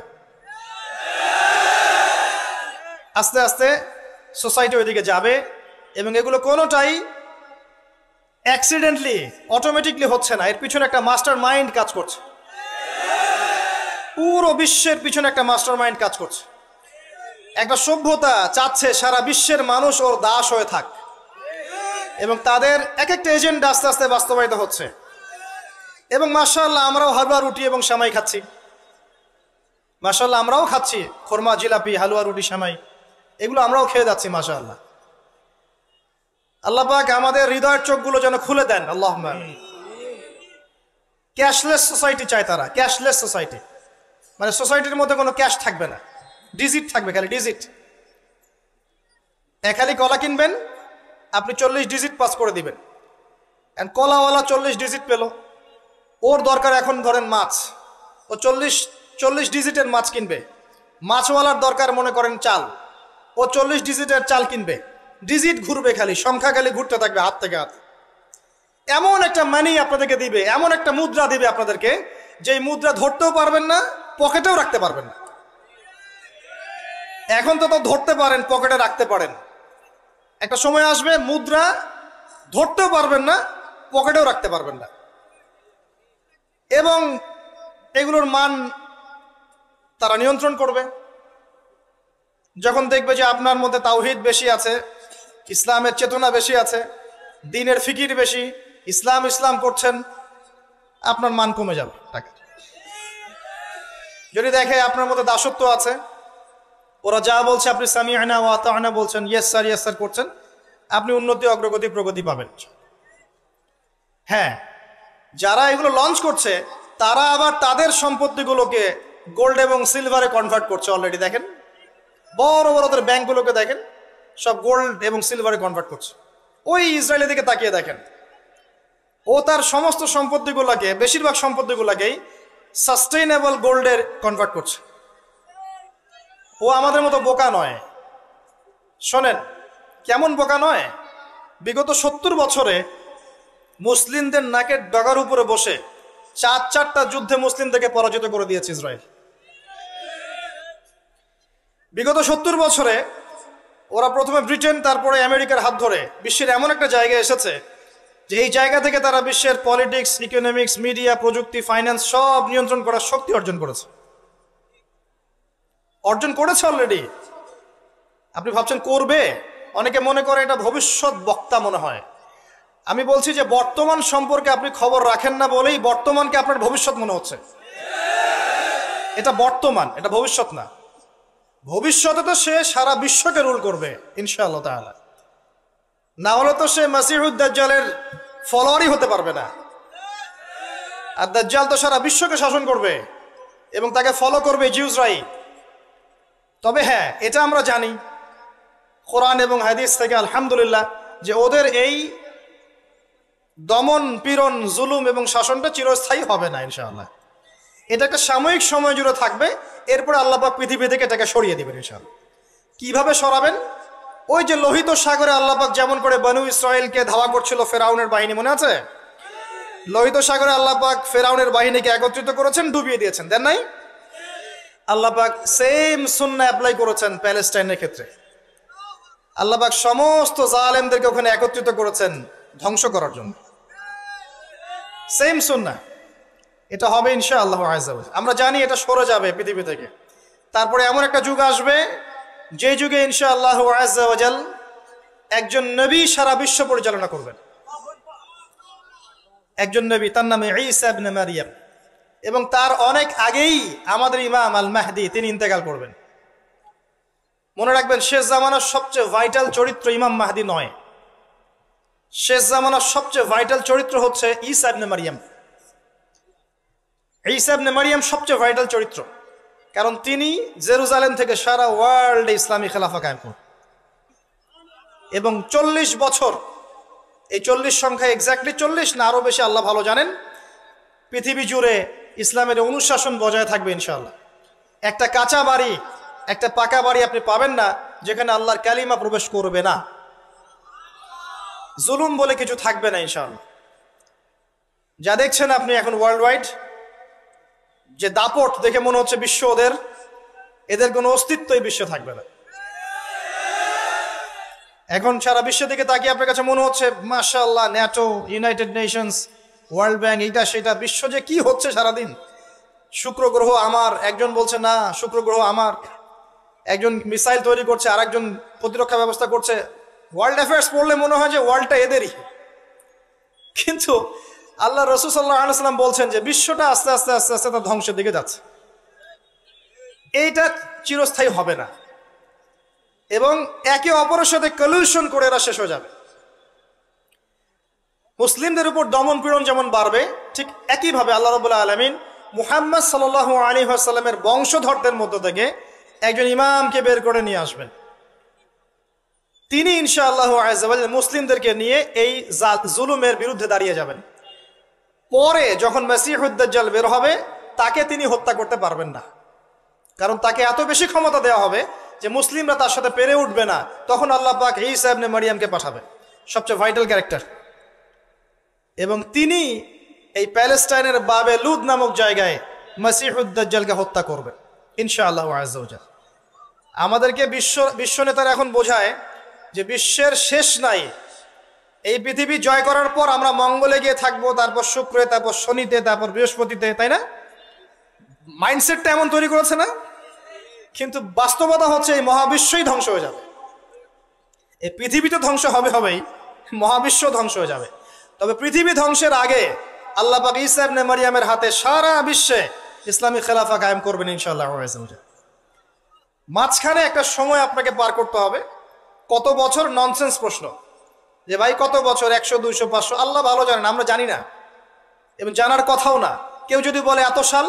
আস্তে আস্তে সোসাইটি ওইদিকে যাবে, এবং এগুলো কোনোটাই অ্যাক্সিডেন্টলি অটোমেটিকলি হচ্ছে না, এর পিছনে একটা মাস্টার মাইন্ড কাজ করছে। পুরো বিশ্বের পিছনে একটা মাস্টার মাইন্ড কাজ করছে। একটা সভ্যতা চাচ্ছে সারা বিশ্বের মানুষ ওর দাস হয়ে থাক, এবং তাদের এক একটা এজেন্ডা আস্তে আস্তে বাস্তবায়িত হচ্ছে। এবং মাশাআল্লাহ আমরাও হালুয়া রুটি এবং সামাই খাচ্ছি, মাশাআল্লাহ আমরাও খাচ্ছি খোরমা, জিলাপি, হালুয়া রুটি, সামাই, এগুলো আমরাও খেয়ে যাচ্ছি মাশাআল্লাহ। আল্লাহ পাক আমাদের হৃদয়ের চোখগুলো যেন খুলে দেন, আল্লাহুম্মা আমিন। ক্যাশলেস সোসাইটি চায় তারা, ক্যাশলেস সোসাইটি, মানে সোসাইটির মধ্যে কোনো ক্যাশ থাকবে না, ডিজিট থাকবে, খালি ডিজিট। খালি কলা কিনবেন, আপনি 40 ডিজিট পাস করে দিবেন, এন্ড কলাওয়ালা 40 ডিজিট পেল, ওর দরকার এখন ধরেন মাছ, ও 40 ডিজিটের মাছ কিনবে। মাছওয়ালার দরকার মনে করেন চাল, ও 40 ডিজিটের চাল কিনবে। ডিজিট ঘুরবে, খালি সংখ্যা খালি ঘুরতে থাকবে হাত থেকে হাত। এমন একটা মানি আপনাদেরকে দিবে, এমন একটা মুদ্রা দিবে আপনাদেরকে, যে মুদ্রা ধরতেও পারবেন না, পকেটেও রাখতে পারবেন না। এখন তো ধরতে পারেন, পকেটে রাখতে পারেন, একটা সময় আসবে মুদ্রা ধরতেও পারবেন না, পকেটেও রাখতে পারবেন না। এবং এগুলোর মান তারা নিয়ন্ত্রণ করবে। যখন দেখবে যে আপনার মধ্যে তাওহীদ বেশি আছে, ইসলামের চেতনা বেশি আছে, দ্বীনের ফিকির বেশি, ইসলাম ইসলাম করছেন, আপনার মান কমে যাবে টাকা। যদি দেখে আপনার মধ্যে দাসত্ব আছে, ওরা যা বলছে আপনি সামিআনা ওয়া আতা'না বলছেন, ইয়েস স্যার করছেন, আপনি উন্নতি, অগ্রগতি, প্রগতি পাবেন। হ্যাঁ, যারা এগুলো লঞ্চ করছে তারা আবার তাদের সম্পত্তিগুলোকে গোল্ড এবং সিলভারে কনভার্ট করছে অলরেডি। দেখেন বড় বড় ওদের ব্যাংকগুলোকে দেখেন, সব গোল্ড এবং সিলভারে কনভার্ট করছে। ওই ইসরায়েলের দিকে তাকিয়ে দেখেন, ও তার সমস্ত সম্পত্তিগুলোকে, বেশিরভাগ সম্পত্তিগুলোকেই সাস্টেইনেবল গোল্ডের কনভার্ট করছে। ও আমাদের মতো বোকা নয়। শোনেন কেমন বোকা নয়, বিগত 70 বছরে মুসলিমদের নাকের ডগার উপরে বসে 4টা যুদ্ধে মুসলিমদেরকে পরাজিত করে দিয়েছে ইসরায়েল। বিগত 70 বছরে ওরা প্রথমে ব্রিটেন, তারপরে আমেরিকার হাত ধরে বিশ্বের এমন একটা জায়গায় এসেছে যে এই জায়গা থেকে তারা বিশ্বের পলিটিক্স, ইকোনমিক্স, মিডিয়া, প্রযুক্তি, ফাইন্যান্স সব নিয়ন্ত্রণ করার শক্তি অর্জন করেছে অলরেডি। আপনি ভাবছেন করবে? অনেকে মনে করে এটা ভবিষ্যৎ বক্তা মনে হয়। আমি বলছি যে বর্তমান সম্পর্কে আপনি খবর রাখেন না বলেই বর্তমানকে আপনার ভবিষ্যৎ মনে হচ্ছে। এটা বর্তমান, এটা ভবিষ্যৎ না। ভবিষ্যতে তো সে সারা বিশ্বকে রুল করবে ইনশাআল্লাহ তাআলা। না হলে তো সে মাসিহুদ দাজ্জালের ফলোয়ারই হতে পারবে না। আর দাজ্জাল তো সারা বিশ্বকে শাসন করবে এবং তাকে ফলো করবে জিউসরাই। তবে হ্যাঁ, এটা আমরা জানি কোরআন এবং হাদিস থেকে আলহামদুলিল্লাহ যে ওদের এই দমন, পীড়ন, জুলুম এবং শাসনটা চিরস্থায়ী হবে না ইনশাআল্লাহ। এটা একটা সাময়িক সময় জুড়ে থাকবে, এরপরে আল্লাহ পাক পৃথিবী থেকে এটাকে সরিয়ে দিবেন ইনশাআল্লাহ। কিভাবে সরাবেন? ওই যে লোহিত সাগরে আল্লাহ পাক যেমন করে বনু ইসরায়েলকে ধাওয়া করছিল ফেরাউনের বাহিনী, মনে আছে? লোহিত সাগরে আল্লাহ পাক ফেরাউনের বাহিনীকে একত্রিত করেছেন, ডুবিয়ে দিয়েছেন, দেন নাই? আল্লাহ পাক সেম সুন্নাহ অ্যাপ্লাই করেছেন প্যালেস্টাইনের ক্ষেত্রে। আল্লাহ পাক সমস্ত জালেমদেরকে ওখানে একত্রিত করেছেন ধ্বংস করার জন্য। সেম সুন্নাহ, এটা হবে ইনশাআল্লাহ আযজা ওয়া জাল। আমরা জানি এটা সরে যাবে পৃথিবী থেকে। তারপরে এমন একটা যুগ আসবে যে যুগে ইনশাআল্লাহ আযজা ওয়া জাল একজন নবী সারা বিশ্ব পরিচালনা করবেন। একজন নবী, তার নামে ঈসা ইবনে মারইয়াম। এবং তার অনেক আগেই আমাদের ইমাম আল মাহদি তিনি ইন্তেকাল করবেন। মনে রাখবেন, শেষ জামানার সবচেয়ে ভাইটাল চরিত্র ইমাম মাহদি নয়। শেষ জামানার সবচেয়ে ভাইটাল চরিত্র হচ্ছে ঈসা ইবনে মারইয়াম। ঈসা ইবনে মারইয়াম সবচেয়ে ভাইটাল চরিত্র, কারণ তিনি জেরুজালেম থেকে সারা ওয়ার্ল্ডে ইসলামী খেলাফা কায়েম করেন। এবং 40 বছর, এই 40 সংখ্যা এক্স্যাক্টলি 40 না আরো বেশি আল্লাহ ভালো জানেন, পৃথিবী জুড়ে ইসলামের অনুশাসন বজায় থাকবে ইনশাআল্লাহ। একটা কাঁচা বাড়ি, একটা পাকা বাড়ি আপনি পাবেন না যেখানে আল্লাহর কালিমা প্রবেশ করবে না। জুলুম বলে কিছু থাকবে না ইনশাআল্লাহ। যা দেখছেন আপনি এখন ওয়ার্ল্ড ওয়াইড যে দাপট, দেখে মনে হচ্ছে বিশ্ব এদের কোনো অস্তিত্বই বিশ্বে থাকবে না। এখন সারা বিশ্ব দিকে তাকিয়ে আপনার কাছে মনে হচ্ছে মাশাআল্লাহ, NATO, United Nations, world bank, এইটা সেটা, বিশ্ব যে কি হচ্ছে সারাদিন। শুক্র গ্রহ আমার, একজন বলছে না শুক্র গ্রহ আমার, একজন মিসাইল তৈরি করছে, আর একজন প্রতিরক্ষা ব্যবস্থা করছে। ওয়ার্ল্ড অ্যাফেয়ার্স পড়লে মনে হয় যে ওয়ার্ল্ডটা এদেরই। কিন্তু আল্লাহ রাসূল সাল্লাল্লাহু আলাইহি ওয়াসাল্লাম বলছেন যে বিশ্বটা আস্তে আস্তে আস্তে আস্তে তার ধ্বংসের দিকে যাচ্ছে। এইটা চিরস্থায়ী হবে না এবং একে অপরের সাথে কলিউশন করে এরা শেষ হয়ে যাবে। মুসলিমদের উপর দমন পীড়ন যেমন বাড়বে, ঠিক একইভাবে আল্লাহ রাব্বুল আলামিন মুহাম্মদ সাল্লাল্লাহু আলাইহি ওয়াসাল্লামের বংশধরদের মধ্য থেকে একজন ইমামকে বের করে নিয়ে আসবেন। তিনি ইনশাআল্লাহ আযজা ওয়া জাল মুসলিমদেরকে নিয়ে এই জুলুমের বিরুদ্ধে দাঁড়িয়ে যাবেন। পরে যখন মাসিহুদ দাজ্জাল বের হবে, তাকে তিনি হত্যা করতে পারবেন না, কারণ তাকে এত বেশি ক্ষমতা দেওয়া হবে যে মুসলিমরা তার সাথে পেরে উঠবে না। তখন আল্লাহ পাক ঈসা ইবনে মারইয়ামকে পাঠাবেন, সবচেয়ে ভাইটাল ক্যারেক্টার। এবং তিনি এই প্যালেস্টাইনের বাবে লুদ নামক জায়গায় মসিহুদ দাজ্জালকে হত্যা করবেন ইনশাআল্লাহ আযজা ওয়া জাল। আমাদেরকে বিশ্ব নেতারা এখন বোঝায় যে বিশ্বের শেষ নাই, এই পৃথিবী জয় করার পর আমরা মঙ্গলে গিয়ে থাকবো, তারপর শুক্রে, তারপর শনিতে, তারপর বৃহস্পতিতে, তাই না? মাইন্ডসেটটা এমন তৈরি করেছে না? কিন্তু বাস্তবতা হচ্ছে এই মহাবিশ্বই ধ্বংস হয়ে যাবে। এই পৃথিবী তো ধ্বংস হবেই, মহাবিশ্ব ধ্বংস হয়ে যাবে। তবে পৃথিবী ধ্বংসের আগে আল্লাহ পাক ঈসা ইবনে মারইয়ামের হাতে সারা বিশ্বে ইসলামী খেলাফা কায়েম করবেন ইনশাআল্লাহ। মাঝখানে একটা সময় আপনাকে পার করতে হবে। কত বছর? ননসেন্স প্রশ্ন, যে ভাই কত বছর, 100, 200, 500, আল্লাহ ভালো জানেন, আমরা জানি না এবং জানার কথাও না। কেউ যদি বলে এত সাল,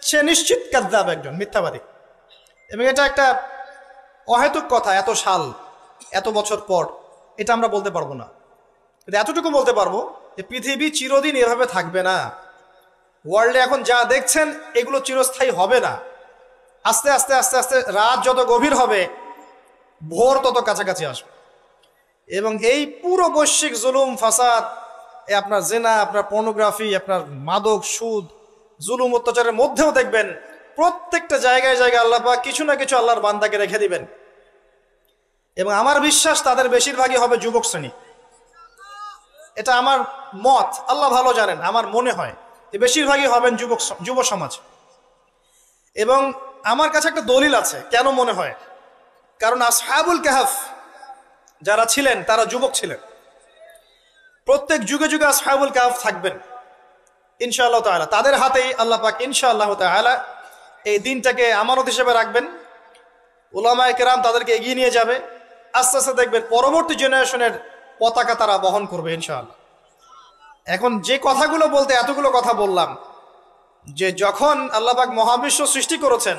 সে নিশ্চিত কাযযাব, একজন মিথ্যাবাদী। এবং এটা একটা অহেতুক কথা, এত সাল, এত বছর পর, এটা আমরা বলতে পারবো না। কিন্তু এতটুকু বলতে পারবো যে পৃথিবী চিরদিন এভাবে থাকবে না। ওয়ার্ল্ডে এখন যা দেখছেন এগুলো চিরস্থায়ী হবে না। আস্তে আস্তে আস্তে আস্তে রাত যত গভীর হবে, ভোর তত কাছাকাছি আসবে। এবং এই পুরো বৈশ্বিক জুলুম ফাসাদ, আপনার জেনা, আপনার পর্নোগ্রাফি, আপনার মাদক, সুদ, জুলুম অত্যাচারের মধ্যেও দেখবেন প্রত্যেকটা জায়গায় জায়গায় আল্লাহ পাক কিছু না কিছু আল্লাহর বান্দাকে রেখে দিবেন। এবং আমার বিশ্বাস তাদের বেশিরভাগই হবে যুবক শ্রেণী। এটা আমার মত, আল্লাহ ভালো জানেন, আমার মনে হয় যে বেশিরভাগই হবেন যুব সমাজ। এবং আমার কাছে একটা দলিল আছে কেন মনে হয়, কারণ আসহাবুল কাহফ যারা ছিলেন তারা যুবক ছিলেন। প্রত্যেক যুগে যুগে আসহাবুল কাহফ থাকবেন ইনশাআল্লাহ তাআলা। তাদের হাতেই আল্লাহ পাক ইনশাআল্লাহ তাআলা এই দিনটাকে আমানত হিসেবে রাখবেন। উলামায়ে কেরাম তাদেরকে এগিয়ে নিয়ে যাবে। আস্তে আস্তে দেখবেন পরবর্তী জেনারেশনের পতাকা তারা বহন করবে ইনশাআল্লাহ। এখন যে কথাগুলো বলতে এতগুলো কথা বললাম, যে যখন আল্লাহ পাক মহাবিশ্ব সৃষ্টি করেছেন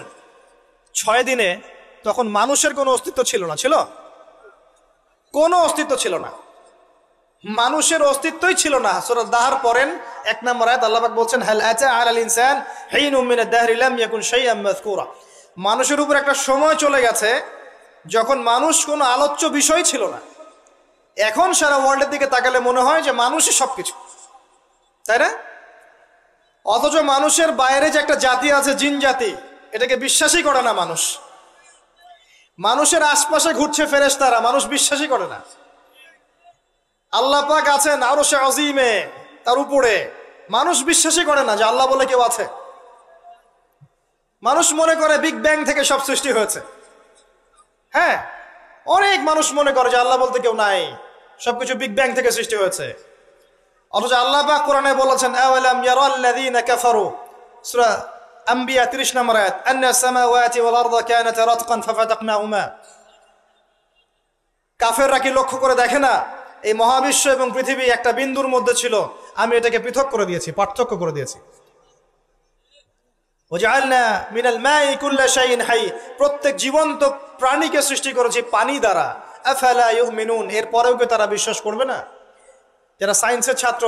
6 দিনে, তখন মানুষের কোনো অস্তিত্ব ছিল না। ছিল? কোনো অস্তিত্ব ছিল না, মানুষের অস্তিত্বই ছিল না। সূরা দাহর পড়েন 1 নম্বর আয়াত, আল্লাহ পাক বলছেন হাল আতা আলাল ইনসান হিনুম মিনাদ দাহরি লাম ইয়াকুন শাইআম মাযকুরা। মানুষের উপর একটা সময় চলে গেছে যখন মানুষ কোনো আলোচ্য বিষয় ছিল না। এখন সারা ওয়ার্ল্ডের দিকে তাকালে মনে হয় যে মানুষই সবকিছু, তাই না? অথচ মানুষের বাইরে যে একটা জাতি আছে, জিন জাতি, এটাকে বিশ্বাসই করে না মানুষ। মানুষের আশপাশে ঘুরছে ফেরেশতারা, মানুষ বিশ্বাসই করে না। আল্লাহ পাক আছেন আরশে আজিমে, তার উপরে, মানুষ বিশ্বাসই করে না যে আল্লাহ বলে কেউ আছে। মানুষ মনে করে বিগ ব্যাং থেকে সব সৃষ্টি হয়েছে। হ্যাঁ, অনেক মানুষ মনে করে যে আল্লাহ বলতে কেউ নাই, সবকিছু বিগ ব্যাং থেকে সৃষ্টি হয়েছে। অথচ আল্লাহ পাক কোরআনে বলেছেন আওয়ালাম ইয়ারাল্লাযীনা কাফারু, সূরা আম্বিয়া 30 নম্বর আয়াত, আন্নাস সামাওয়াতি ওয়াল আরদা কানাতা রাতকান ফাফাতাকনাহুমা। কাফেররা কি লক্ষ্য করে দেখে না এই মহাবিশ্ব এবং পৃথিবী একটা বিন্দুর মধ্যে ছিল, আমি এটাকে পৃথক করে দিয়েছি, পার্থক্য করে দিয়েছি। ওয়াজআলনা মিনাল মাই কুল্লা শাইইন হাই, প্রত্যেক জীবন্ত প্রাণীকে সৃষ্টি করেছি পানি দ্বারা। আফালা ইউমিনুন, এরপরেও কি তারা বিশ্বাস করবে না? যারা সায়েন্সের ছাত্র,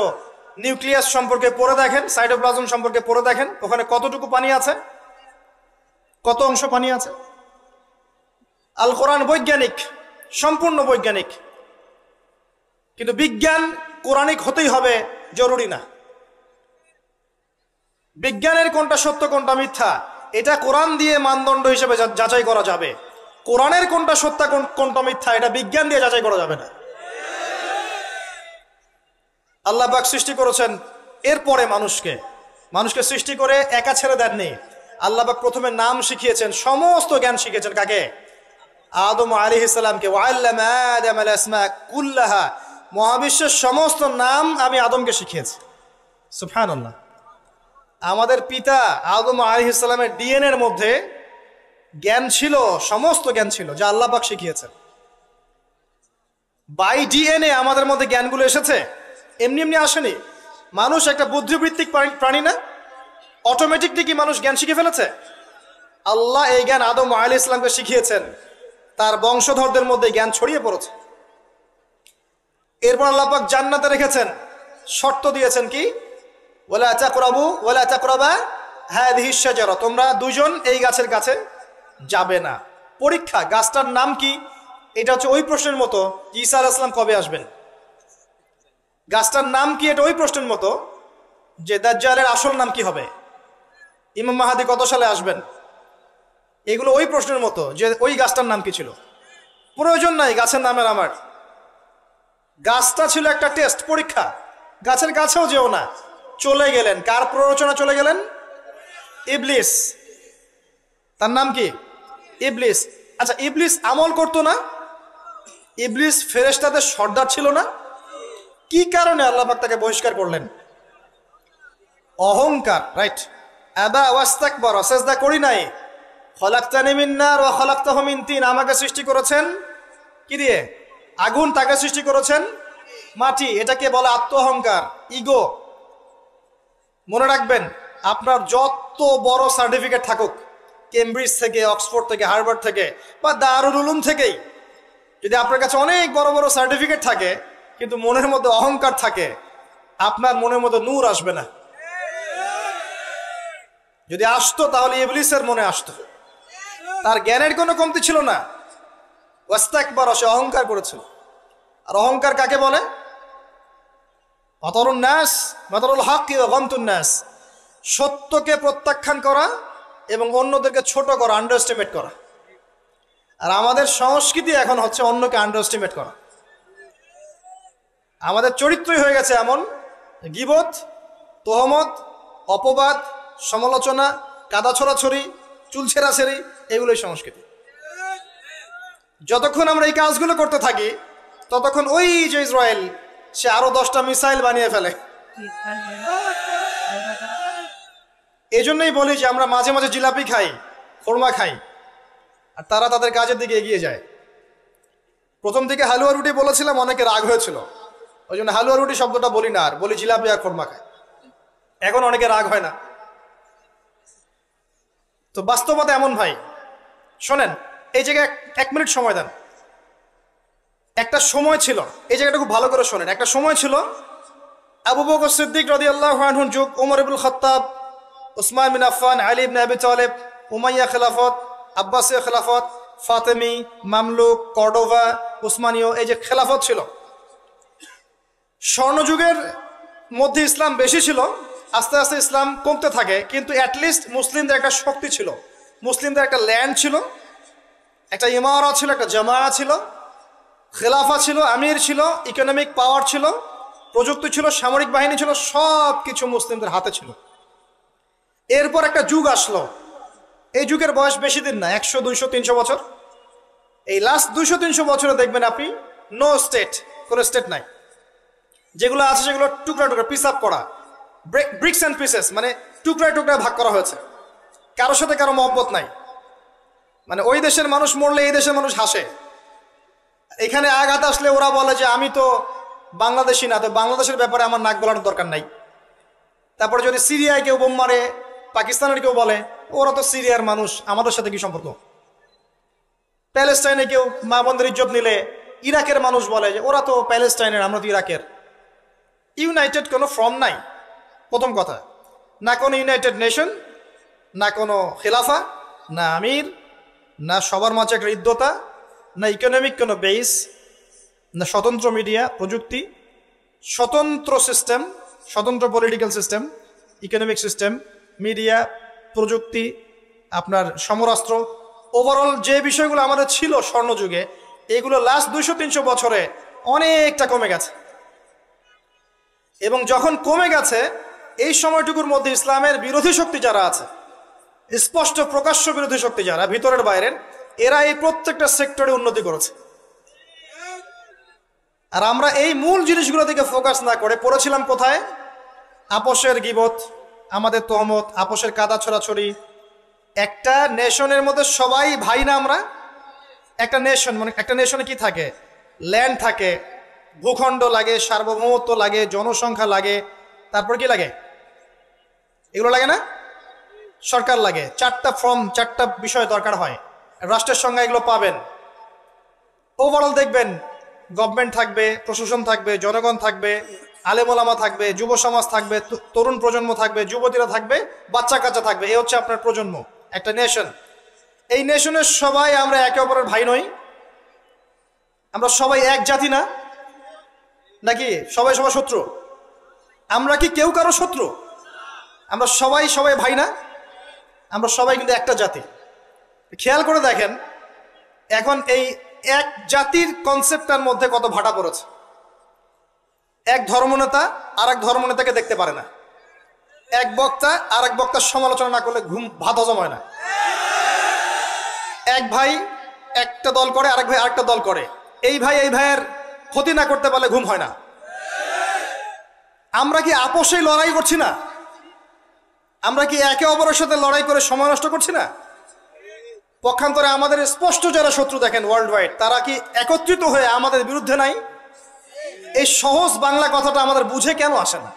নিউক্লিয়াস সম্পর্কে পড়ে দেখেন, সাইটোপ্লাজম সম্পর্কে পড়ে দেখেন, ওখানে কতটুকু পানি আছে, কত অংশ পানি আছে। আল কোরআন বৈজ্ঞানিক, সম্পূর্ণ বৈজ্ঞানিক, কিন্তু বিজ্ঞান কোরআনিক হতেই হবে জরুরি না। বিজ্ঞানের কোনটা সত্য কোনটা মিথ্যা এটা কোরআন দিয়ে মানদণ্ড হিসেবে যাচাই করা যাবে। কোরআনের কোনটা সত্য কোনটা মিথ্যা এটা বিজ্ঞান দিয়ে যাচাই করা যাবে না। আল্লাহ পাক সৃষ্টি করেছেন, এরপরে মানুষকে সৃষ্টি করে একা ছেড়ে দেননি। আল্লাহ পাক প্রথমে নাম শিখিয়েছেন, সমস্ত জ্ঞান শিখিয়েছেন কাকে? আদম আলাইহিস সালামকে। ওয়াল্লামা আদম আল আসমা কুল্লাহা, মহাবিশ্বের সমস্ত নাম আমি আদমকে শিখিয়েছি। সুবহানাল্লাহ। আমাদের পিতা আদম আলাইহিস সালামের ডিএনএর মধ্যে জ্ঞান ছিল, সমস্ত জ্ঞান ছিল যা আল্লাহ পাক শিখিয়েছেন। বাই ডিএনএ আমাদের মধ্যে জ্ঞানগুলো এসেছে, এমনি এমনি আসেনি। মানুষ একটা বুদ্ধিবৃত্তিক প্রাণী না? অটোমেটিকলি কি মানুষ জ্ঞান শিখে ফেলেছে? আল্লাহ এই জ্ঞান আদম আলাইহিস সালামকে শিখিয়েছেন, তার বংশধরদের মধ্যে জ্ঞান ছড়িয়ে পড়েছে। এরপর আল্লাহ পাক জান্নাতে রেখেছেন, শর্ত দিয়েছেন কি? ওয়ালা তাকরাবু ওয়ালা তাকরাবা হাযিহিশ শাজারা, তোমরা দুজন এই গাছের কাছে যাবে না। পরীক্ষা, গাছটার নাম কি? এটা হচ্ছে ওই প্রশ্নের মতো ঈসা আলাইহিস সালাম কবে আসবেন। গাছটার নাম কি, এটা ওই প্রশ্নের মতো যে দাজ্জালের আসল নাম কি হবে, ইমাম মাহাদি কত সালে আসবেন, এগুলো ওই প্রশ্নের মতো যে ওই গাছটার নাম কি ছিল। প্রয়োজন নাই গাছের নামের আমার। গাছটা ছিল একটা টেস্ট, পরীক্ষা। গাছের কাছেও যেও না। চলে গেলেন, কার প্ররোচনা চলে গেলেন? ইবলিস। তার নাম কি? ইবলিস। আচ্ছা, ইবলিস আমল করতো না? ইবলিস ফেরেশতাদের সর্দার ছিল না? কি কারণে আল্লাহ পাক তাকে বহিষ্কার করলেন? অহংকার, রাইট। আবা ওয়াস্তাকবার, সিজদা করি নাই। খলাকতানি মিন নার ওয়া খলাকতাহু মিন তিন, আমাকে সৃষ্টি করেছেন কি দিয়ে? আগুন। তাকে সৃষ্টি করেছেন মাটি। এটাকে বলে আত্ম অহংকার, ইগো। মনে রাখবেন, আপনার যত বড় সার্টিফিকেট থাকুক, কেমব্রিজ থেকে, অক্সফোর্ড থেকে, হার্ভার্ড থেকে, বা দারুল উলুম থেকেই, যদি আপনার কাছে অনেক বড় বড় সার্টিফিকেট থাকে কিন্তু মনের মধ্যে অহংকার থাকে, আপনার মনের মধ্যে নূর আসবে না। যদি আসতো তাহলে ইবলিসের মনে আসতো। তার জ্ঞানের কোনো কমতি ছিল না। ওয়াস্তাকবার, সে অহংকার করেছিল। আর অহংকার কাকে বলে? মাতারুন নাস, মাতারুল হক ওয়া গামতুন নাস, সত্যকে প্রত্যাখ্যান করা এবং অন্যদেরকে ছোট করা, আন্ডার এস্টিমেট করা। আর আমাদের সংস্কৃতি এখন হচ্ছে অন্যকে আন্ডার এস্টিমেট করা। আমাদের চরিত্রই হয়ে গেছে এমন, গীবত, তোহমত, অপবাদ, সমালোচনা, কাদা ছড়াছড়ি, চুল ছেঁড়াছেড়ি, এগুলোই সংস্কৃতি। যতক্ষণ আমরা এই কাজগুলো করতে থাকি ততক্ষণ ওই যে ইসরায়েল, সে আরো 10টা মিসাইল বানিয়ে ফেলে। এই জন্যই বলি যে আমরা মাঝে মাঝে জিলাপি খাই, খোরমা খাই, আর তারা তাদের কাজের দিকে এগিয়ে যায়। প্রথম দিকে হালুয়া রুটি বলেছিলাম, অনেকে রাগ হয়েছিল, ওই জন্য হালুয়া রুটি শব্দটা বলি না, আর বলি জিলাপি আর খোরমা খাই। এখন অনেকে রাগ হয় না। তো বাস্তবতা এমন ভাই, শোনেন, এই জায়গায় 1 মিনিট সময় দেন। একটা সময় ছিল, এই জায়গাটা খুব ভালো করে শোনেন। একটা সময় ছিল, আবু বকর সিদ্দিক রাদিয়াল্লাহু আনহুর যুগ, ওমর ইবনুল খাত্তাব, উসমান বিন আফফান, আলী ইবনে আবি তালেব, উমাইয়া খেলাফত, আব্বাসীয় খেলাফত, ফাতেমি, মামলুক, কর্ডোভা, উসমানীয়, এই যে খেলাফত ছিল। স্বর্ণযুগের মধ্যে ইসলাম বেশি ছিল, আস্তে আস্তে ইসলাম কমতে থাকে, কিন্তু অ্যাটলিস্ট মুসলিমদের একটা শক্তি ছিল, মুসলিমদের একটা ল্যান্ড ছিল, একটা ইমারা ছিল, একটা জামায়া ছিল, খেলাফা ছিল, আমির ছিল, ইকোনমিক পাওয়ার ছিল, প্রযুক্তি ছিল, সামরিক বাহিনী ছিল, সব কিছু মুসলিমদের হাতে ছিল। এরপর একটা যুগ আসলো, এই যুগের বয়স বেশি দিন না, 100, 200, 300 বছর। এই লাস্ট 200-300 বছরে দেখবেন আপনি নো স্টেট, কোনো স্টেট নাই। যেগুলো আছে সেগুলো টুকরা টুকরা, পিস আপ করা, ব্রিক্স অ্যান্ড পিসেস, মানে টুকরায় টুকরায় ভাগ করা হয়েছে। কারোর সাথে কারো মহব্বত নাই। মানে ওই দেশের মানুষ মরলে এই দেশের মানুষ হাসে। এখানে আঘাত আসলে ওরা বলে যে আমি তো বাংলাদেশি না, তো বাংলাদেশের ব্যাপারে আমার নাক গলানোর দরকার নাই। তারপরে যদি সিরিয়ায় কেউ বোম মারে, পাকিস্তানের কেউ বলে ওরা তো সিরিয়ার মানুষ, আমাদের সাথে কি সম্পর্ক। প্যালেস্টাইনে কেউ মা বোনদের ইজ্জত নিলে ইরাকের মানুষ বলে যে ওরা তো প্যালেস্টাইনের, আমরা তো ইরাকের। ইউনাইটেড কোনো ফর্ম নাই, প্রথম কথা। না কোনো ইউনাইটেড নেশন, না কোনো খেলাফা, না আমির, না সবার মাঝে একটা হৃদ্যতা, না ইকোনমিক কোনো বেস, না স্বতন্ত্র মিডিয়া প্রযুক্তি, স্বতন্ত্র সিস্টেম, স্বতন্ত্র political system, economic system, media, প্রযুক্তি, আপনার সমরাস্ত্র, ওভারঅল যে বিষয়গুলো আমাদের ছিল স্বর্ণযুগে, এগুলো লাস্ট 200-300 বছরে অনেকটা কমে গেছে। এবং যখন কমে গেছে, এই সময়টুকুর মধ্যে ইসলামের বিরোধী শক্তি যারা আছে, স্পষ্ট প্রকাশ্য বিরোধী শক্তি যারা ভিতরের বাইরের, এরা এই প্রত্যেকটা সেক্টরে উন্নতি করেছে। আর আমরা এই মূল জিনিসগুলো দিকে ফোকাস না করে পড়েছিলাম কোথায়? আপোষের গীবত, আমাদের তহমত, আপোষের কাদা ছড়াছড়ি। একটা নেশনের মধ্যে সবাই ভাই না আমরা? একটা নেশন, মানে একটা নেশনে কি থাকে? ল্যান্ড থাকে, ভূখণ্ড লাগে, সার্বভৌমত্ব লাগে, জনসংখ্যা লাগে, তারপর কি লাগে? এগুলো লাগে না? সরকার লাগে। 4টা ফর্ম, 4টা বিষয় দরকার হয়। রাষ্ট্রের সঙ্গে এগুলো পাবেন। ওভারঅল দেখবেন গভর্নমেন্ট থাকবে, প্রশাসন থাকবে, জনগণ থাকবে, আলেমোলামা থাকবে, যুব সমাজ থাকবে, তরুণ প্রজন্ম থাকবে, যুবতীরা থাকবে, বাচ্চা কাচ্চা থাকবে। এই হচ্ছে আপনার প্রজন্ম, একটা নেশন। এই নেশনের সবাই আমরা একে অপরের ভাই নই? আমরা সবাই এক জাতি না? নাকি সবাই সবাই শত্রু? আমরা কি কেউ কারো শত্রু? আমরা সবাই সবাই ভাই না? আমরা সবাই কিন্তু একটা জাতি। খেয়াল করে দেখেন এখন এই এক জাতির কনসেপ্টটার মধ্যে কত ভাটা পড়েছে। এক ধর্মনেতা আর এক ধর্মনেতাকে দেখতে পারে না, এক বক্তা আর এক বক্তার সমালোচনা না করলে ভাত হজম হয় না, এক ভাই একটা দল করে আরেক ভাই আরেকটা দল করে, এই ভাই এই ভাইয়ের ক্ষতি না করতে পারলে ঘুম হয় না। আমরা কি আপোষেই লড়াই করছি না? আমরা কি একে অপরের সাথে লড়াই করে সময় নষ্ট করছি না? পক্ষান্তরে আমাদের স্পষ্ট যারা শত্রু দেখেন ওয়ার্ল্ড ওয়াইড, তারা কি একত্রিত হয়ে আমাদের বিরুদ্ধে নাই? এই সহজ বাংলা কথাটা আমাদের বুঝে কেন আসে না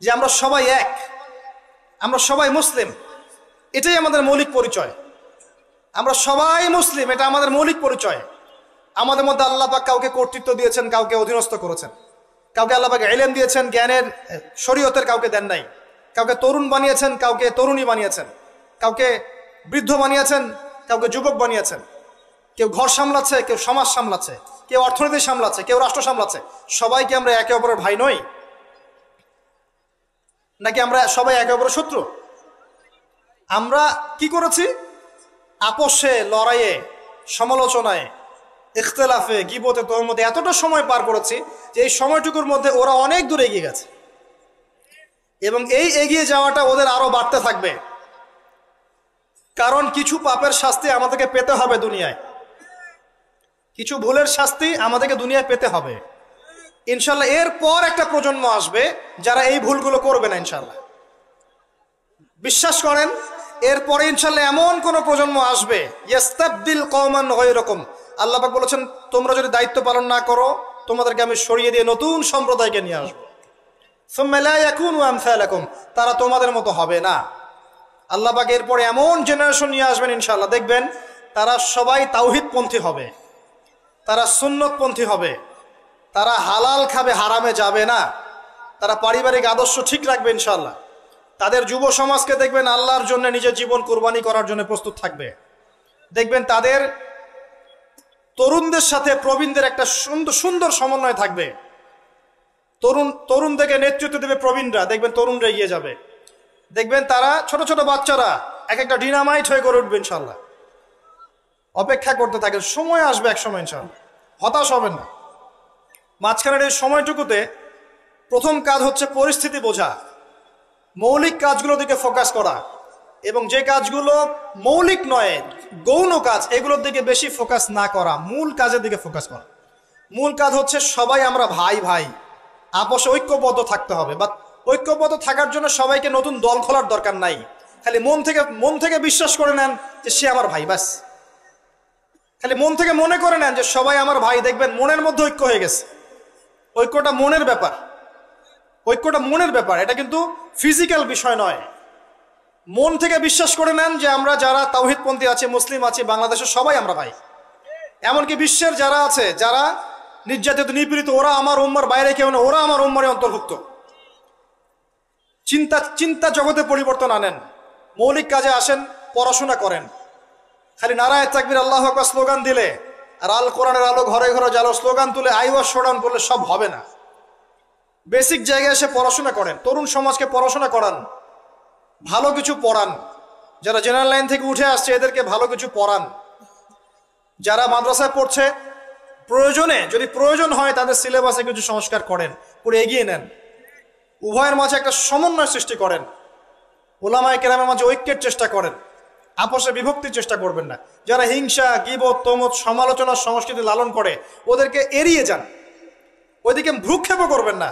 যে আমরা সবাই এক, আমরা সবাই মুসলিম, এটাই আমাদের মৌলিক পরিচয়। আমরা সবাই মুসলিম, এটা আমাদের মৌলিক পরিচয়। আমাদের মধ্যে আল্লাহ পাক কাউকে কর্তৃত্ব দিয়েছেন, কাউকে অধীনস্থ করেছেন, কাউকে আল্লাহ পাক ইলম দিয়েছেন, জ্ঞানের শরীয়তের কাউকে দেন নাই, কাউকে তরুণ বানিয়েছেন, কাউকে তরুণী বানিয়েছেন, কাউকে বৃদ্ধ বানিয়েছেন, কাউকে যুবক বানিয়েছেন। কেউ ঘর সামলাচ্ছে, কেউ সমাজ সামলাচ্ছে, কেউ অর্থনীতি সামলাচ্ছে, কেউ রাষ্ট্র সামলাচ্ছে। সবাই কি আমরা একে অপরের ভাই নই? নাকি আমরা সবাই একে অপরের শত্রু? আমরা কি করেছি? আপোষে, লড়াইয়ে, সমালোচনায়, ইখতিলাফে, গীবতে, তহমতে এতটা সময় পার করেছি যে এই সময়টুকুর মধ্যে ওরা অনেক দূর এগিয়ে গেছে এবং এই এগিয়ে যাওয়াটা ওদের আরো বাড়তে থাকবে। কারণ কিছু পাপের শাস্তি আমাদেরকে পেতে হবে দুনিয়ায়, কিছু ভুলের শাস্তি আমাদেরকে দুনিয়ায় পেতে হবে ইনশাল্লাহ। এরপর একটা প্রজন্ম আসবে যারা এই ভুলগুলো করবে না ইনশাল্লাহ। বিশ্বাস করেন, এরপরে ইনশাল্লাহ এমন কোন প্রজন্ম আসবে, ইস্তাবদিল কওমান গায়রাকুম। আল্লাহ পাক বলেছেন, তোমরা যদি দায়িত্ব পালন না করো তোমাদেরকে আমি সরিয়ে দিয়ে নতুন সম্প্রদায়কে নিয়ে আসবো। সুম্মা লা ইয়াকুনু আমসালাকুম, তারা তোমাদের মতো হবে না। আল্লাহ পাক এরপরে এমন জেনারেশন নিয়ে আসবেন ইনশাআল্লাহ, দেখবেন তারা সবাই তাওহীদপন্থী হবে, তারা সুন্নতপন্থী হবে, তারা হালাল খাবে, হারামে যাবে না, তারা পারিবারিক আদর্শ ঠিক রাখবে ইনশাআল্লাহ। তাদের যুব সমাজকে দেখবেন আল্লাহর জন্য নিজের জীবন কোরবানি করার জন্য প্রস্তুত থাকবে। দেখবেন তাদের তরুণদের সাথে প্রবীণদের একটা সুন্দর সমন্বয় থাকবে। তরুণ থেকে নেতৃত্ব দেবে প্রবীণরা, দেখবেন তরুণরা এগিয়ে যাবে। দেখবেন তারা ছোট ছোট বাচ্চারা এক একটা ডিনামাইট হয়ে গড়ে উঠবে ইনশাল্লাহ। অপেক্ষা করতে থাকেন, সময় আসবে এক সময় ইনশাল্লাহ, হতাশ হবেন না। মাঝখানের এই সময়টুকুতে প্রথম কাজ হচ্ছে পরিস্থিতি বোঝা, মৌলিক কাজগুলোর দিকে ফোকাস করা, এবং যে কাজগুলো মৌলিক নয়, গৌণ কাজ, এগুলোর দিকে বেশি ফোকাস না করা, মূল কাজের দিকে ফোকাস করা। মূল কাজ হচ্ছে সবাই আমরা ভাই ভাই, আপোষে ঐক্যবদ্ধ থাকতে হবে। বা ঐক্যবদ্ধ থাকার জন্য সবাইকে নতুন দল খোলার দরকার নাই, খালি মন থেকে বিশ্বাস করে নেন যে সে আমার ভাই, ব্যাস। খালি মন থেকে মনে করে নেন যে সবাই আমার ভাই, দেখবেন মনের মধ্যে ঐক্য হয়ে গেছে। ঐক্যটা মনের ব্যাপার, ঐক্যটা মনের ব্যাপার, এটা কিন্তু ফিজিক্যাল বিষয় নয়। মন থেকে বিশ্বাস করে নেন যে আমরা যারা তাওহীদপন্থী আছে, মুসলিম আছে বাংলাদেশের, সবাই আমরা ভাই। এমনকি বিশ্বের যারা আছে, যারা নির্যাতিত নিপীড়িত, ওরা আমার উম্মার বাইরে কেউ না, ওরা আমার উম্মারে অন্তর্ভুক্ত। চিন্তা জগতে পরিবর্তন আনেন, মৌলিক কাজে আসেন, পড়াশোনা করেন। খালি নারায়ে তাকবীর আল্লাহু আকবার স্লোগান দিলে আর আল কোরআনের আলো ঘরে ঘরে জ্বালো স্লোগান তুলে আইওয়াজ শোডাউন করলে সব হবে না। বেসিক জায়গায় এসে পড়াশোনা করেন, তরুণ সমাজকে পড়াশোনা করান, ভালো কিছু পড়ান। যারা জেনারেল লাইন থেকে উঠে আসছে এদেরকে ভালো কিছু পড়ান। যারা মাদ্রাসায় পড়ছে প্রয়োজনে, যদি প্রয়োজন হয় তাদের সিলেবাসে কিছু সংস্কার করেন, করে এগিয়ে নেন। উভয়ের মাঝে একটা সমন্বয় সৃষ্টি করেন, উলামায়ে কেরামের মাঝে ঐক্যের চেষ্টা করেন, আপোষে বিভক্তির চেষ্টা করবেন না। যারা হিংসা, গীবত, তমত, সমালোচনার সংস্কৃতি লালন করে ওদেরকে এড়িয়ে যান, ওইদিকে ভ্রুক্ষেপও করবেন না।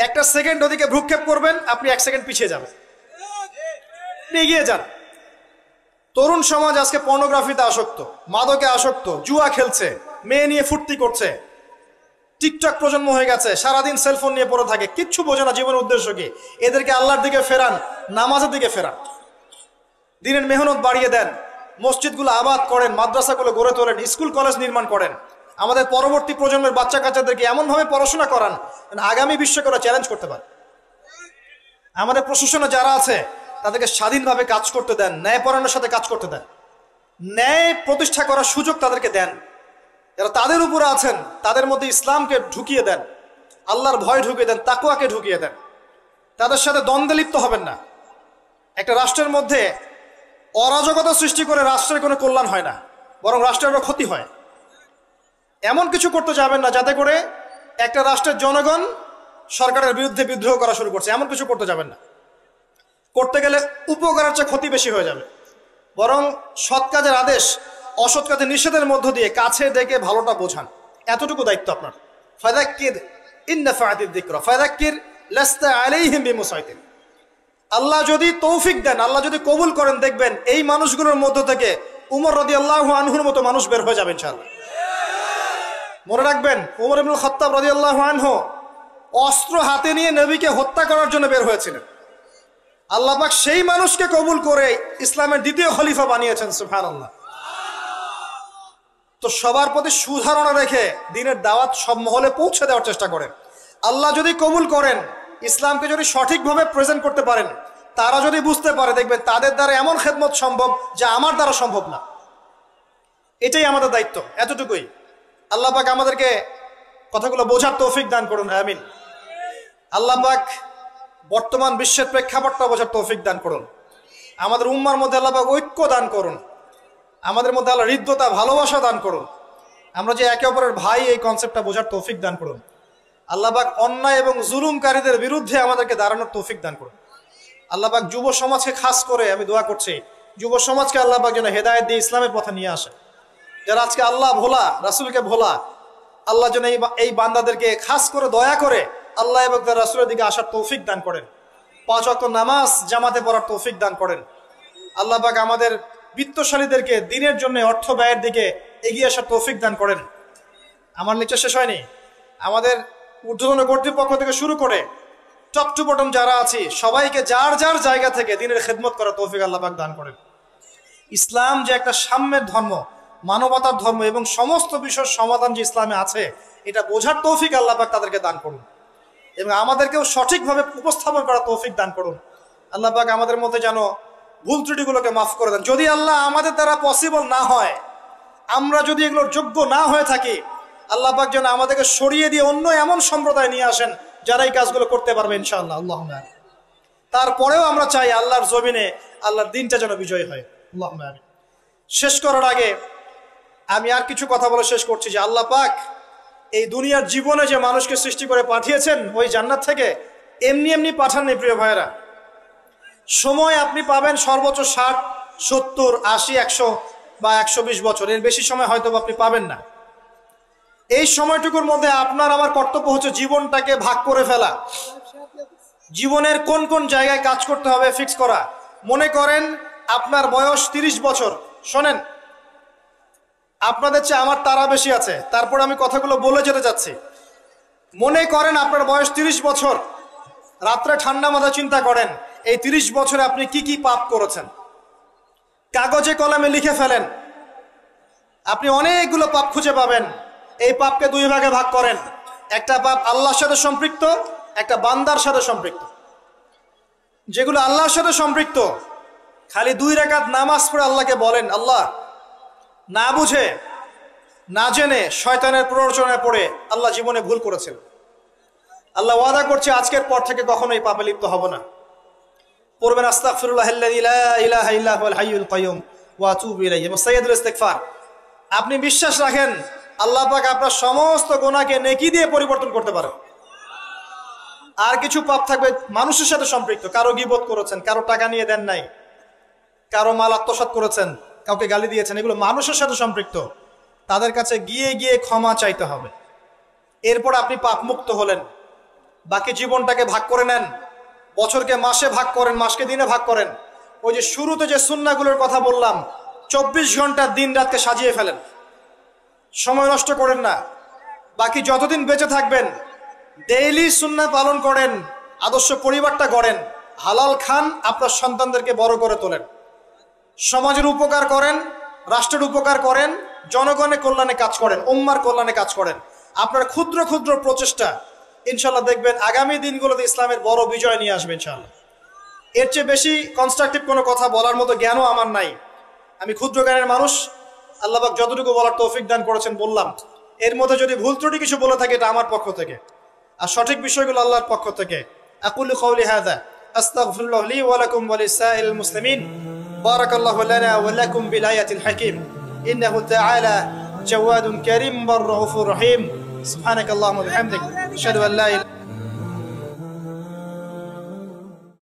একটা সেকেন্ড ওদিকে ভ্রুক্ষেপ করবেন, আপনি এক সেকেন্ড পিছিয়ে যাবেন, এগিয়ে যান। তরুণ সমাজ আজকে পর্নোগ্রাফিতে আসক্ত, মাদকে আসক্ত, জুয়া খেলছে, মেয়ে নিয়ে ফুর্তি করছে, টিকটক প্রজন্ম হয়ে গেছে, সারাদিন সেলফোন নিয়ে পড়ে থাকে, কিচ্ছু বোঝে না জীবনের উদ্দেশ্য কি। এদেরকে আল্লাহর দিকে ফেরান, নামাজের দিকে ফেরান, দিনের মেহনত বাড়িয়ে দেন, মসজিদগুলো আবাদ করেন, মাদ্রাসাগুলো গড়ে তোলেন, স্কুল কলেজ নির্মাণ করেন। আমাদের পরবর্তী প্রজন্মের বাচ্চা কাচ্চাদেরকে এমনভাবে পড়াশোনা করান আগামী বিশ্বকে ওরা চ্যালেঞ্জ করতে পারে। আমাদের প্রশাসনে যারা আছে তাদেরকে স্বাধীনভাবে কাজ করতে দেন, ন্যায়পরায়ণের সাথে কাজ করতে দেন, ন্যায় প্রতিষ্ঠা করার সুযোগ তাদেরকে দেন। যারা তাদের উপরে আছেন তাদের মধ্যে ইসলামকে ঢুকিয়ে দেন, আল্লাহর ভয় ঢুকিয়ে দেন, তাকওয়াকে ঢুকিয়ে দেন। তাদের সাথে দ্বন্দ্বে লিপ্ত হবেন না। একটা রাষ্ট্রের মধ্যে অরাজকতা সৃষ্টি করে রাষ্ট্রের কোনো কল্যাণ হয় না, বরং রাষ্ট্রের ক্ষতি হয়। এমন কিছু করতে যাবেন না যাতে করে একটা রাষ্ট্রের জনগণ সরকারের বিরুদ্ধে বিদ্রোহ করা শুরু করছে, এমন কিছু করতে যাবেন না। করতে গেলে উপকারের চেয়ে ক্ষতি বেশি হয়ে যাবে। বরং সৎ কাজের আদেশ, অসৎ কাজের নিষেধের মধ্য দিয়ে কাছে ডেকে ভালোটা বোঝান, এতটুকু দায়িত্ব আপনার। ফাযাক্কির ইন নাফাআতিদ যিকরা ফাযাক্কির লাস্তা আলাইহিম বিমুসাইতির। আল্লাহ যদি তৌফিক দেন, আল্লাহ যদি কবুল করেন, দেখবেন এই মানুষগুলোর মধ্য থেকে উমর রাদিয়াল্লাহু আনহুর মতো মানুষ বের হয়ে যাবে ইনশাআল্লাহ। মনে রাখবেন, উমর ইবনুল খাত্তাব রাদিয়াল্লাহু আনহু অস্ত্র হাতে নিয়ে নবীকে হত্যা করার জন্য বের হয়েছিলেন। আল্লাহ পাক সেই মানুষকে কবুল করে ইসলামের দ্বিতীয় খলিফা বানিয়েছেন, সুবহানাল্লাহ। তো সবার প্রতি সুধারণা রেখে দিনের দাওয়াত সব মহলে পৌঁছে দেওয়ার চেষ্টা করেন। আল্লাহ যদি কবুল করেন, ইসলামকে যদি সঠিকভাবে প্রেজেন্ট করতে পারেন, তারা যদি বুঝতে পারে, দেখবেন তাদের দ্বারা এমন খেদমত সম্ভব যা আমার দ্বারা সম্ভব না। এটাই আমাদের দায়িত্ব, এতটুকুই। আল্লাহ পাক আমাদেরকে কথাগুলো বোঝার তৌফিক দান করুন, আমিন। আল্লাহ পাক বর্তমান বিশ্বের প্রেক্ষাপটটা বোঝার তৌফিক দান করুন। আমাদের উম্মার মধ্যে আল্লাহ পাক ঐক্য দান করুন। আমাদের মধ্যে আল্লাহ হৃদ্যতা, ভালোবাসা দান করুন। আমরা যে একে অপরের ভাই, এই কনসেপ্টটা বোঝার তৌফিক দান করুন। আল্লাহ পাক অন্যায় এবং জুলুমকারীদের বিরুদ্ধে আমাদেরকে দাঁড়ানোর তৌফিক দান করুন। আল্লাহ পাক যুব সমাজকে খাস করে আমি দোয়া করছি, যুব সমাজকে আল্লাহ পাক যেন হেদায়েত দিয়ে ইসলামের পথে নিয়ে আসে। যারা আজকে আল্লাহ ভোলা, রাসূলকে ভোলা, আল্লাহ যেন এই বান্দাদেরকে খাস করে দয়া করে আল্লাহ এবং তার রাসূলের দিকে আসার তৌফিক দান করেন। 5 ওয়াক্ত নামাজ জামাতে পড়ার তৌফিক দান করেন। আল্লাহ পাক আমাদের বিত্তশালীদেরকে দিনের জন্য অর্থ ব্যয়ের দিকে এগিয়ে আসার তৌফিক দান করেন। আমার লেকচার শেষ হয়নি। আমাদের ঊর্ধ্বতন কর্তৃপক্ষ থেকে শুরু করে টপ টু বটম যারা আছি, সবাইকে যার যার জায়গা থেকে দিনের খেদমত করার তৌফিক আল্লাহ পাক দান করেন। ইসলাম যে একটা সাম্যের ধর্ম, মানবতার ধর্ম এবং সমস্ত বিষয়ের সমাধান যে ইসলামে আছে, এটা বোঝার তৌফিক আল্লাহ পাক তাদেরকে দান করুন এবং আমাদেরকেও সঠিকভাবে উপস্থাপন করার তৌফিক দান করুন। আল্লাহ পাক আমাদের মধ্যে যেন ভুল ত্রুটিগুলোকে মাফ করে দেন। যদি আল্লাহ আমাদের দ্বারা পসিবল না হয়, আমরা যদি এগুলোর যোগ্য না হয়ে থাকি, আল্লাহ পাক যেন আমাদেরকে সরিয়ে দিয়ে অন্য এমন সম্প্রদায় নিয়ে আসেন যারা এই কাজগুলো করতে পারবে ইনশাআল্লাহ। আল্লাহুম্মা আমিন। তারপরেও আমরা চাই আল্লাহর জমিনে আল্লাহর দিনটা যেন বিজয় হয়। আল্লাহুম্মা আমিন। শেষ করার আগে আমি আর কিছু কথা বলে শেষ করছি যে আল্লাহ পাক এই দুনিয়ার জীবনে যে মানুষকে সৃষ্টি করে পাঠিয়েছেন ওই জান্নাত থেকে, এমনি এমনি পাঠাননি প্রিয় ভাইয়েরা। সময় আপনি পাবেন সর্বোচ্চ 60, 70, 80, 100 বা 120 বছর, এর বেশি সময় হয়তো আপনি পাবেন না। এই সময়টুকুর মধ্যে আপনার আমার কর্তব্য হচ্ছে জীবনটাকে ভাগ করে ফেলা, জীবনের কোন কোন জায়গায় কাজ করতে হবে ফিক্স করা। মনে করেন আপনার বয়স 30 বছর, শোনেন আপনাদের চেয়ে আমার তারা বেশি আছে, তারপর আমি কথাগুলো বলে যেতে চাচ্ছি। মনে করেন আপনার বয়স 30 বছর, রাত্রে ঠান্ডা মাথায় চিন্তা করেন এই 30 বছরে আপনি কি কি পাপ করেছেন, কাগজে কলমে লিখে ফেলেন। আপনি অনেকগুলো পাপ খুঁজে পাবেন। এই পাপকে 2 ভাগে ভাগ করেন, একটা পাপ আল্লাহর সাথে সম্পৃক্ত, একটা বান্দার সাথে সম্পৃক্ত। যেগুলো আল্লাহর সাথে সম্পৃক্ত, খালি 2 রাকাত নামাজ পড়ে আল্লাহকে বলেন, আল্লাহ, না বুঝে না জেনে শয়তানের প্ররোচনায় পড়ে আল্লাহ জীবনে ভুল করেছেন, আল্লাহ ওয়াদা করছে আজকের পর থেকে কখনোই পাপে লিপ্ত হব না। পড়বেন আস্তাগফিরুল্লাহাল্লাযী লা ইলাহা ইল্লা হুয়াল হাইয়ুল কাইয়ুম ওয়া আতুবু ইলাইহি এবং সাইয়্যিদুল ইস্তিগফার। আপনি বিশ্বাস রাখেন আল্লাহ পাক আপনার সমস্ত গুনাহকে নেকি দিয়ে পরিবর্তন করতে পারেন। আর কিছু পাপ থাকবে মানুষের সাথে সম্পৃক্ত, কারো গীবত করেছেন, কারো টাকা নিয়ে দেন নাই, কারো মাল আত্মসাৎ করেছেন, কাউকে গালি দিয়েছেন, এগুলো মানুষের সাথে সম্পৃক্ত। তাদের কাছে গিয়ে গিয়ে ক্ষমা চাইতে হবে। এরপর আপনি পাপ মুক্ত হলেন। বাকি জীবনটাকে ভাগ করে নেন, বছরকে মাসে ভাগ করেন, মাসকে দিনে ভাগ করেন। ওই যে শুরুতে যে সুন্নাহগুলোর কথা বললাম, 24 ঘন্টা দিন রাতকে সাজিয়ে ফেলেন, সময় নষ্ট করেন না। বাকি যতদিন বেঁচে থাকবেন ডেইলি সুন্নাহ পালন করেন, আদর্শ পরিবারটা গড়েন, হালাল খান, আপনার সন্তানদেরকে বড় করে তোলেন, সমাজের উপকার করেন, রাষ্ট্রের উপকার করেন, জনগণের কল্যাণে কাজ করেন, উম্মার কল্যাণে কাজ করেন। আপনার ক্ষুদ্র ক্ষুদ্র প্রচেষ্টা ইনশাল্লাহ দেখবেন আগামী দিনগুলোতে ইসলামের বড় বিজয় নিয়ে আসবে ইনশাআল্লাহ। এর চেয়ে বেশি কনস্ট্রাকটিভ কোনো কথা বলার মতো জ্ঞানও আমার নাই। আমি ক্ষুদ্র জ্ঞানের মানুষ, আল্লাহ পাক যতটুকু বলার তৌফিক দান করেছেন বললাম। এর মধ্যে যদি ভুল ত্রুটি কিছু বলে থাকে এটা আমার পক্ষ থেকে। আর সঠিক বিষয়গুলো আল্লাহর পক্ষ থেকে। আকুলু কওলি হাযা আস্তাগফিরুল্লাহ লি ওয়া লাকুম ওয়া লিসাইরিল মুসলিমিন বারাকাল্লাহু লানা ওয়া লাকুম বিল আয়াতিল হাকীম ইন্নাহু তাআলা জাওয়াদুন কারীম বার রাউফুর রহিম সুবহানাকাল্লাহুম্মা ওয়া বিহামদিক আশহাদু আন লা ইলাহা